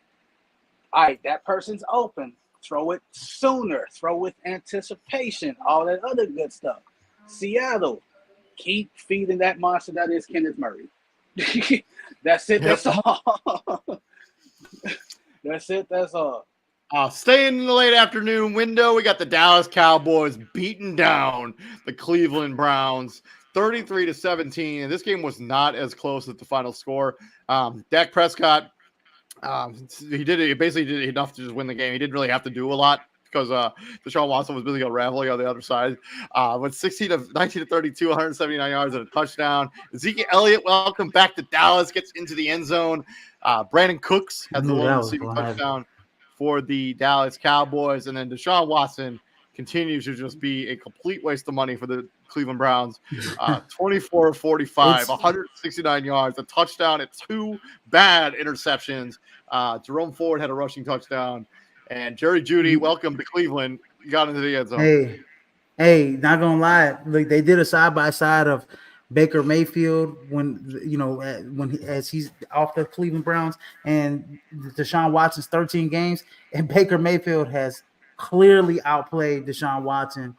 All right, that person's open. Throw it sooner. Throw with anticipation. All that other good stuff. Seattle, keep feeding that monster that is Kenneth Murray. That's it. That's all. That's it. That's all. Staying in the late afternoon window, we got the Dallas Cowboys beating down the Cleveland Browns 33-17. And this game was not as close as the final score. Dak Prescott, he basically did enough to just win the game. He didn't really have to do a lot because Deshaun Watson was busy unraveling on the other side. Went 19 to 32, 179 yards and a touchdown. Ezekiel Elliott, welcome back to Dallas, gets into the end zone. Brandon Cooks had the lone receiving touchdown for the Dallas Cowboys. And then Deshaun Watson continues to just be a complete waste of money for the Cleveland Browns. 24 of 45, 169 yards, a touchdown, and 2 bad interceptions. Jerome Ford had a rushing touchdown. And Jerry Jeudy, welcome to Cleveland. You got into the end zone. Hey, not gonna lie, like they did a side by side of Baker Mayfield as he's off the Cleveland Browns and Deshaun Watson's 13 games, and Baker Mayfield has clearly outplayed Deshaun Watson.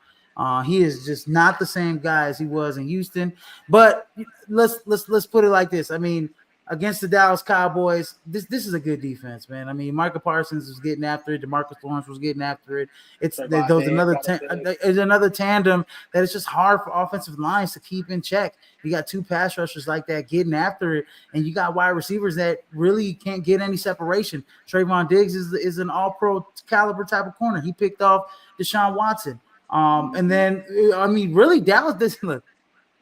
He is just not the same guy as he was in Houston. But let's put it like this. I mean, against the Dallas Cowboys, this is a good defense, man. I mean, Michael Parsons was getting after it. DeMarcus Lawrence was getting after it. There's another tandem that it's just hard for offensive lines to keep in check. You got 2 pass rushers like that getting after it, and you got wide receivers that really can't get any separation. Trayvon Diggs is an all-pro caliber type of corner. He picked off Deshaun Watson. And then, I mean, really,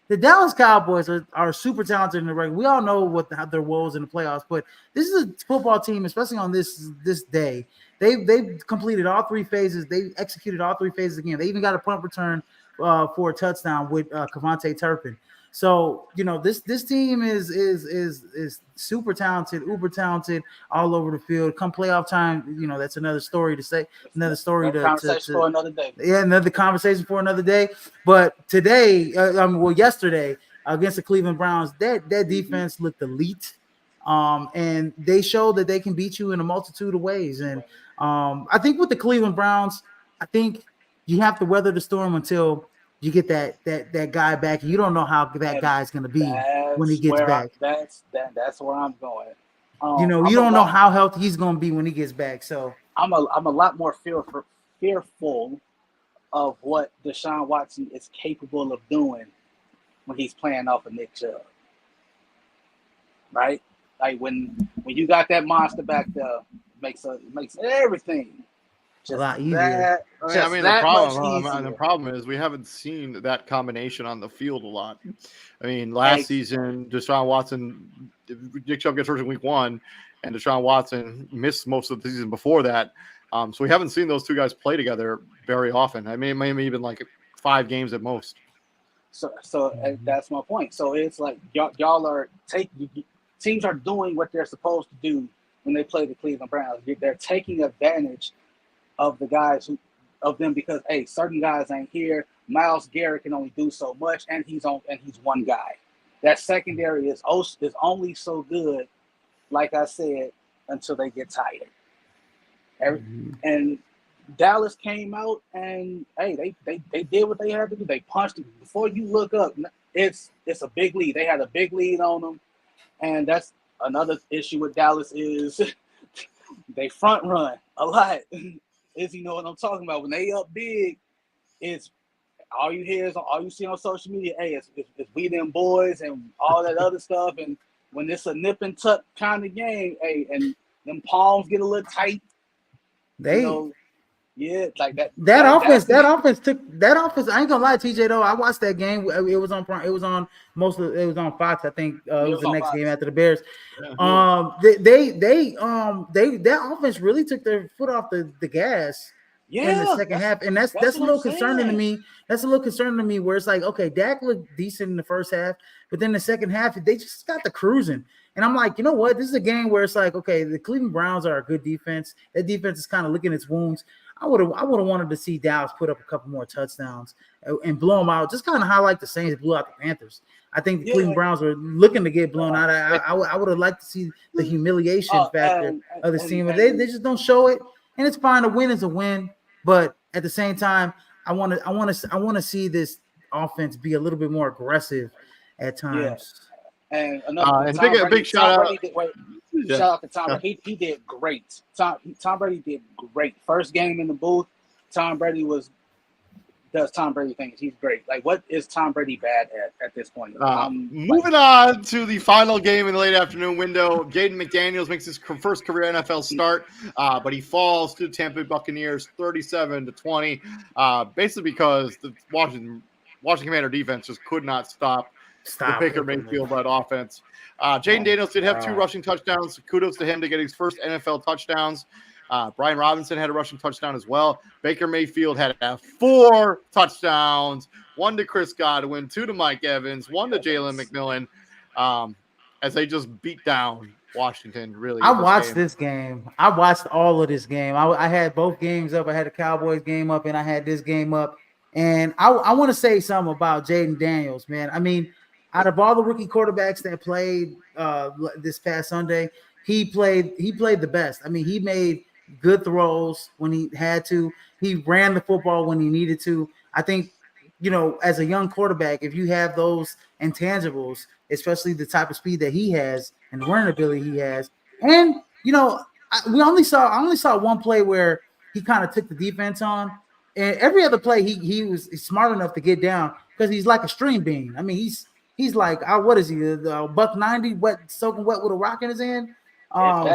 the Dallas Cowboys are super talented in the regular. We all know their woes in the playoffs, but this is a football team, especially on this day. They've completed all 3 phases. They executed all 3 phases again. They even got a punt return for a touchdown with Kevontae Turpin. So this team is super talented, uber talented, all over the field. Come playoff time, that's another story to say. Another story for another day. Yeah, another conversation for another day. But today, yesterday against the Cleveland Browns, that defense looked elite, and they showed that they can beat you in a multitude of ways. And I think with the Cleveland Browns, I think you have to weather the storm until you get that guy back. You don't know how that guy's going to be when he gets back. That's where I'm going. You don't know how healthy he's going to be when he gets back. So I'm a lot more fearful of what Deshaun Watson is capable of doing when he's playing off of Nick Chubb. Right? Like when you got that monster back there, makes everything a lot easier. The problem is we haven't seen that combination on the field a lot. I mean, last season, Deshaun Watson, Nick Chubb gets hurt in week 1, and Deshaun Watson missed most of the season before that. So we haven't seen those 2 guys play together very often. I mean, maybe even like 5 games at most. So that's my point. So it's like y'all are teams are doing what they're supposed to do when they play the Cleveland Browns. They're taking advantage of the guys of them because certain guys ain't here. Myles Garrett can only do so much, and he's one guy. That secondary is only so good, like I said, until they get tired. And Dallas came out and they did what they had to do. They punched it. Before you look up, it's a big lead. They had a big lead on them, and that's another issue with Dallas is they front run a lot. Is you know what I'm talking about? When they up big, it's all you see on social media. It's we them boys and all that other stuff. And when it's a nip and tuck kind of game, and them palms get a little tight. Like that. That offense. I ain't gonna lie, TJ. Though I watched that game. It was on Fox. I think it was the next game after the Bears. That offense really took their foot off the gas in the second half, and that's a little concerning to me. That's a little concerning to me. Where it's like, okay, Dak looked decent in the first half, but then the second half they just got the cruising. And I'm like, you know what? This is a game where it's like, okay, the Cleveland Browns are a good defense. That defense is kind of licking its wounds. I would have wanted to see Dallas put up a couple more touchdowns and blow them out, just kind of how like the Saints blew out the Panthers. I think the Cleveland Browns were looking to get blown out. I would have liked to see the humiliation factor of this team, but they just don't show it. And it's fine. A win is a win, but at the same time, I want to see this offense be a little bit more aggressive at times. And another And Tom Brady, big shout Tom out. Brady did, wait, Yeah. shout out to Tom Brady. He did great. Tom Brady did great. First game in the booth, Tom Brady does Tom Brady things. He's great. Like, what is Tom Brady bad at this point? Moving on to the final game in the late afternoon window, Jaden McDaniels makes his first career NFL start, but he falls to the Tampa Bay Buccaneers 37-20, basically because the Washington Commander defense just could not stop the Baker Mayfield-led offense. Jaden Daniels did have 2 rushing touchdowns. Kudos to him to get his first NFL touchdowns. Brian Robinson had a rushing touchdown as well. Baker Mayfield had 4 touchdowns, 1 to Chris Godwin, 2 to Mike Evans, 1 to Jalen McMillan, as they just beat down Washington. Really, I watched this game. I watched all of this game. I had both games up. I had the Cowboys game up, and I had this game up. And I want to say something about Jaden Daniels, man. I mean, out of all the rookie quarterbacks that played this past Sunday, he played the best. I mean, he made good throws when he had to. He ran the football when he needed to. I think, as a young quarterback, if you have those intangibles, especially the type of speed that he has and the running ability he has, and I only saw one play where he kind of took the defense on, and every other play he was smart enough to get down because he's like a string bean. I mean, he's like, what is he, $190 wet, soaking wet with a rock in his hand?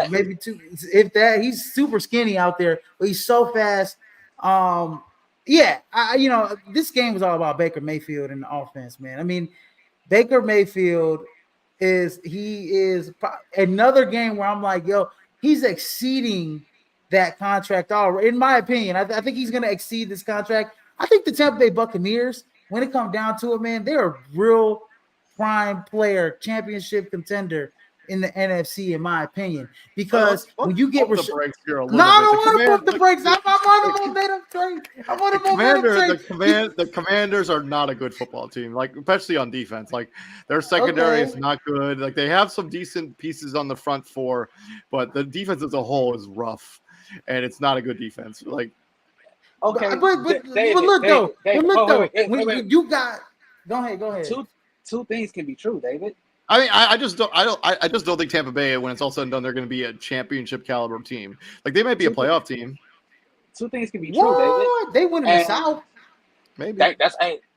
Maybe 2, if that. He's super skinny out there, but he's so fast. This game was all about Baker Mayfield and the offense, man. I mean, Baker Mayfield is another game where I'm like, yo, he's exceeding that contract already. In my opinion, I think he's going to exceed this contract. I think the Tampa Bay Buccaneers, when it comes down to it, man, they're a real prime player, championship contender in the NFC, in my opinion, because when you get the brakes here a little no, I bit. don't want to pump the brakes. I want a momentum train. I want a momentum train. The Commanders are not a good football team, like especially on defense. Like their secondary is not good. Like they have some decent pieces on the front 4, but the defense as a whole is rough, and it's not a good defense. Like okay, but look though, you got. Go ahead. Two things can be true, David. I mean, I just don't think Tampa Bay, when it's all said and done, they're going to be a championship caliber team. Like they might be a playoff team. 2 things can be true, David. They win in the South. Maybe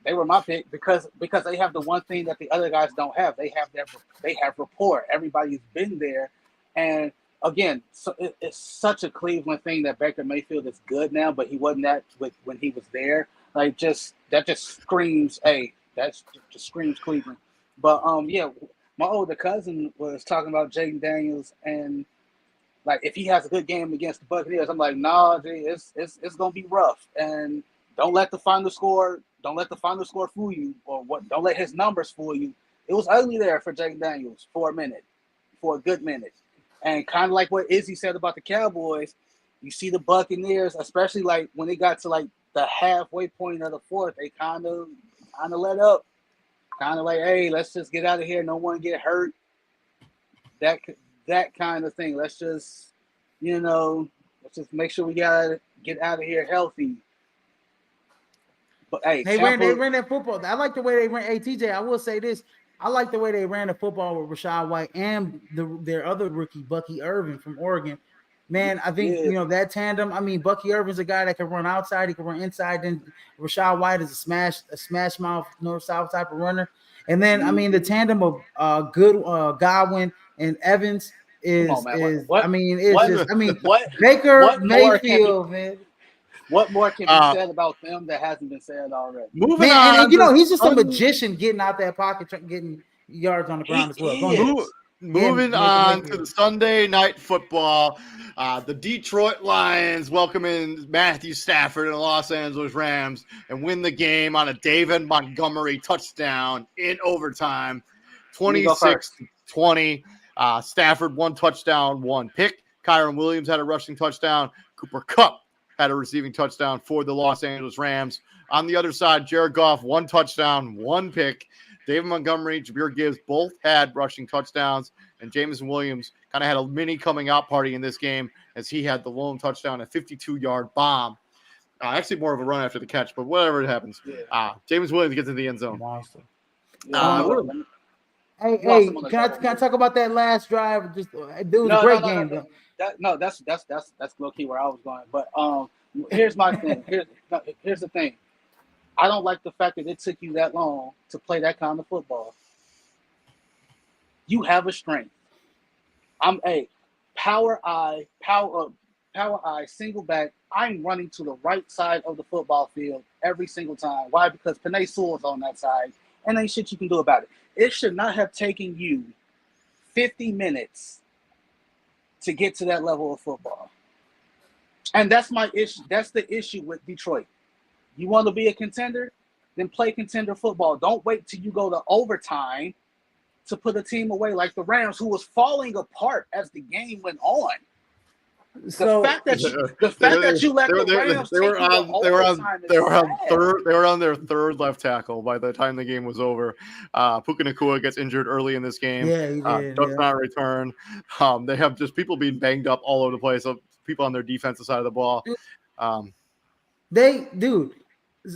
they were my pick because they have the one thing that the other guys don't have. They have rapport. Everybody's been there, and again, so it's such a Cleveland thing that Baker Mayfield is good now, but he wasn't that when he was there. Like that just screams, hey, that just screams Cleveland. But my older cousin was talking about Jaden Daniels, and like if he has a good game against the Buccaneers, I'm like, nah, it's gonna be rough, and don't let the final score fool you, or what? Don't let his numbers fool you. It was ugly there for Jaden Daniels for a good minute, and kind of like what Izzy said about the Cowboys, you see the Buccaneers, especially like when they got to like the halfway point of the fourth, they kind of let up. Kind of like, hey, let's just get out of here. No one get hurt. That kind of thing. Let's just make sure we gotta get out of here healthy. But hey, they ran that football. I like the way they ran. Hey, TJ, I will say this. I like the way they ran the football with Rachaad White and their other rookie, Bucky Irvin from Oregon. Man, I think that tandem. I mean, Bucky Irvin's a guy that can run outside, he can run inside. Then Rachaad White is a smash mouth north-south type of runner. And then I mean the tandem of Godwin and Evans is Baker Mayfield, man. What more can be said about them that hasn't been said already? Moving on, and he's just a magician getting out that pocket, getting yards on the ground as well. Moving on to the Sunday night football, the Detroit Lions welcome in Matthew Stafford and the Los Angeles Rams and win the game on a David Montgomery touchdown in overtime, 26-20. Stafford 1 touchdown, 1 pick. Kyron Williams had a rushing touchdown. Cooper Kupp had a receiving touchdown for the Los Angeles Rams. On the other side, Jared Goff 1 touchdown, 1 pick. David Montgomery, Jahmyr Gibbs both had rushing touchdowns, and Jameson Williams kind of had a mini coming out party in this game as he had the lone touchdown, a 52-yard bomb. Actually more of a run after the catch, but whatever it happens. James Williams gets in the end zone. Hey, You lost him hey, on the can I third. talk about that last drive? Just it was a No, no, great no, no, game, no. though. That's low key where I was going. But here's my thing. Here's the thing. I don't like the fact that it took you that long to play that kind of football. You have a strength. I'm a power eye, single back. I'm running to the right side of the football field every single time. Why? Because Panay Sewell's on that side, and ain't shit you can do about it. It should not have taken you 50 minutes to get to that level of football. And that's my issue. That's the issue with Detroit. You want to be a contender? Then play contender football. Don't wait till you go to overtime to put a team away like the Rams, who was falling apart as the game went on. The So fact that you let the Rams take you to overtime is sad. They were on their third left tackle by the time the game was over. Puka Nacua gets injured early in this game. yeah, he did. Does Yeah. not return. They have just people being banged up all over the place. So people on their defensive side of the ball. Dude,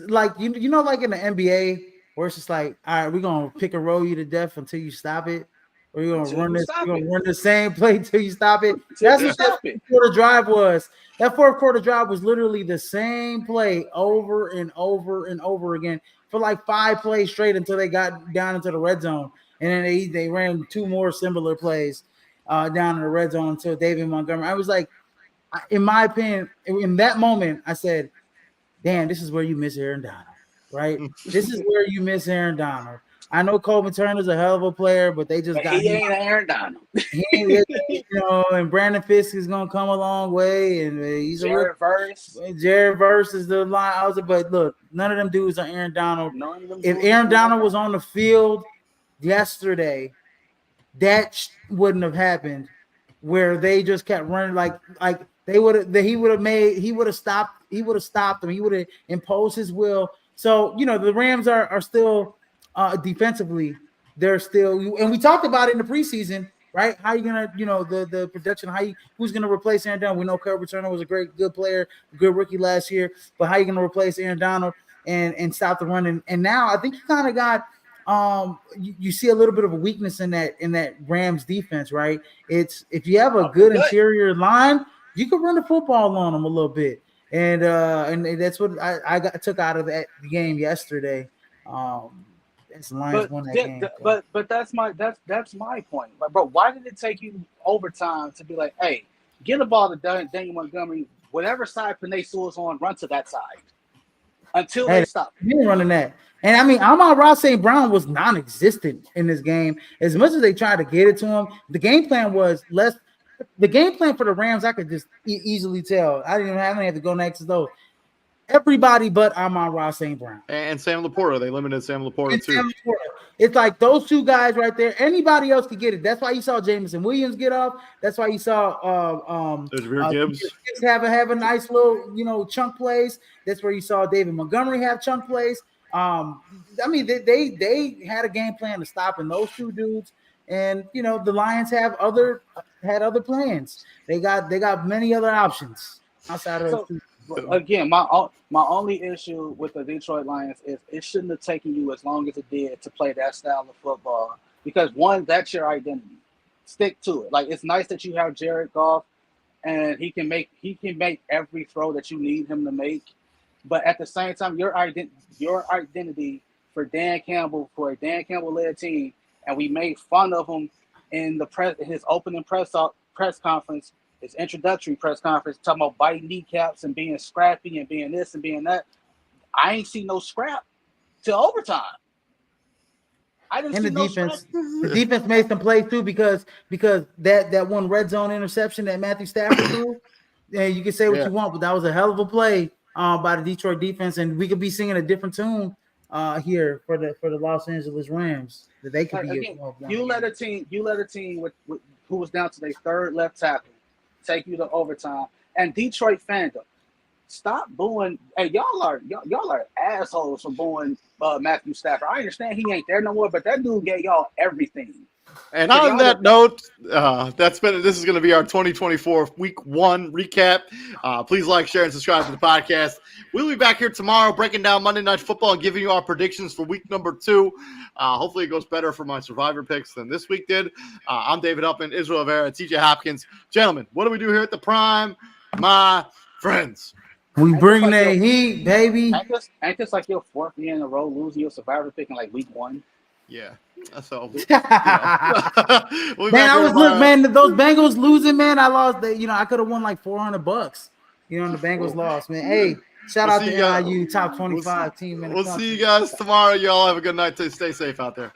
like you know, like in the NBA, where it's just like, all right, we're gonna pick and roll you to death until you stop it, or you're gonna Until run you this, stop you're gonna it. run the same play until you stop it. Until That's you what that stop it. fourth quarter drive was. That fourth quarter drive was literally the same play over and over and over again for like 5 plays straight until they got down into the red zone, and then they ran 2 more similar plays down in the red zone until David Montgomery. I was like, in my opinion, in that moment, I said, damn, this is where you miss Aaron Donald, right? This is where you miss Aaron Donald. I know Coleman Turner's a hell of a player, but they just But got he him. ain't Aaron Donald. And Brandon Fisk is gonna come a long way, and he's Jared Verse. Jared Verse is the line. I was like, but look, none of them dudes are Aaron Donald. None of them If dudes Aaron are Donald was on the field yesterday, that wouldn't have happened. Where they just kept running like he would have stopped him. He would have imposed his will. So the Rams are still defensively. They're still, and we talked about it in the preseason, right? How you gonna the production? Who's gonna replace Aaron Donald? We know Kurt Turner was a good player, good rookie last year, but how you gonna replace Aaron Donald and stop the run? And now I think he kind of got. You see a little bit of a weakness in that Rams defense, right? It's if you have a good interior line, you can run the football on them a little bit, and that's what I took out of the game yesterday. As the Lions won that game. But that's my point. Like, bro, why did it take you overtime to be like, hey, get the ball to Daniel Montgomery, whatever side Panay Sewell's on, run to that side until they stop. He ain't running that. And I mean, Amon-Ra St. Brown was non-existent in this game. As much as they tried to get it to him, the game plan was less. The game plan for the Rams, I could just easily tell. I didn't have to go next to those. Everybody but Amon-Ra St. Brown. And Sam Laporta. They limited Sam Laporta too. It's like those two guys right there. Anybody else could get it. That's why you saw Jameson Williams get off. That's why you saw Gibbs have a nice little chunk plays. That's where you saw David Montgomery have chunk plays. I mean, they had a game plan to stopping those two dudes, and the Lions had other plans. They got many other options outside of those two. Again, my only issue with the Detroit Lions is it shouldn't have taken you as long as it did to play that style of football, because one, that's your identity. Stick to it. Like, it's nice that you have Jared Goff and he can make every throw that you need him to make, but at the same time, your identity for Dan Campbell, for a Dan Campbell led team, and we made fun of him in his opening press conference. His introductory press conference, talking about biting kneecaps and being scrappy and being this and being that. I ain't seen no scrap till overtime. I didn't see no defense. scrap. The defense made them play through because that one red zone interception that Matthew Stafford threw. Yeah, you can say what you want, but that was a hell of a play by the Detroit defense, and we could be singing a different tune here for the Los Angeles Rams. That they could be. You let a team with who was down to their third left tackle take you to overtime, and Detroit fandom, stop booing. Hey, y'all are assholes for booing Matthew Stafford. I understand he ain't there no more, but that dude gave y'all everything. And on that note, this is going to be our 2024 Week 1 recap. Please like, share, and subscribe to the podcast. We'll be back here tomorrow breaking down Monday Night Football and giving you our predictions for week number 2. Hopefully it goes better for my Survivor picks than this week did. I'm David Upman, Israel Vera, TJ Hopkins. Gentlemen, what do we do here at the Prime? My friends. We bring that heat, baby. Ain't this like your 4th year in a row losing your Survivor pick in like week 1? Yeah. So, Man, those Bengals losing, man. I lost. I could have won like $400. And the Bengals lost, man. Hey, shout out to NIU top 25 team. We'll see you guys tomorrow. Y'all have a good night. Stay safe out there.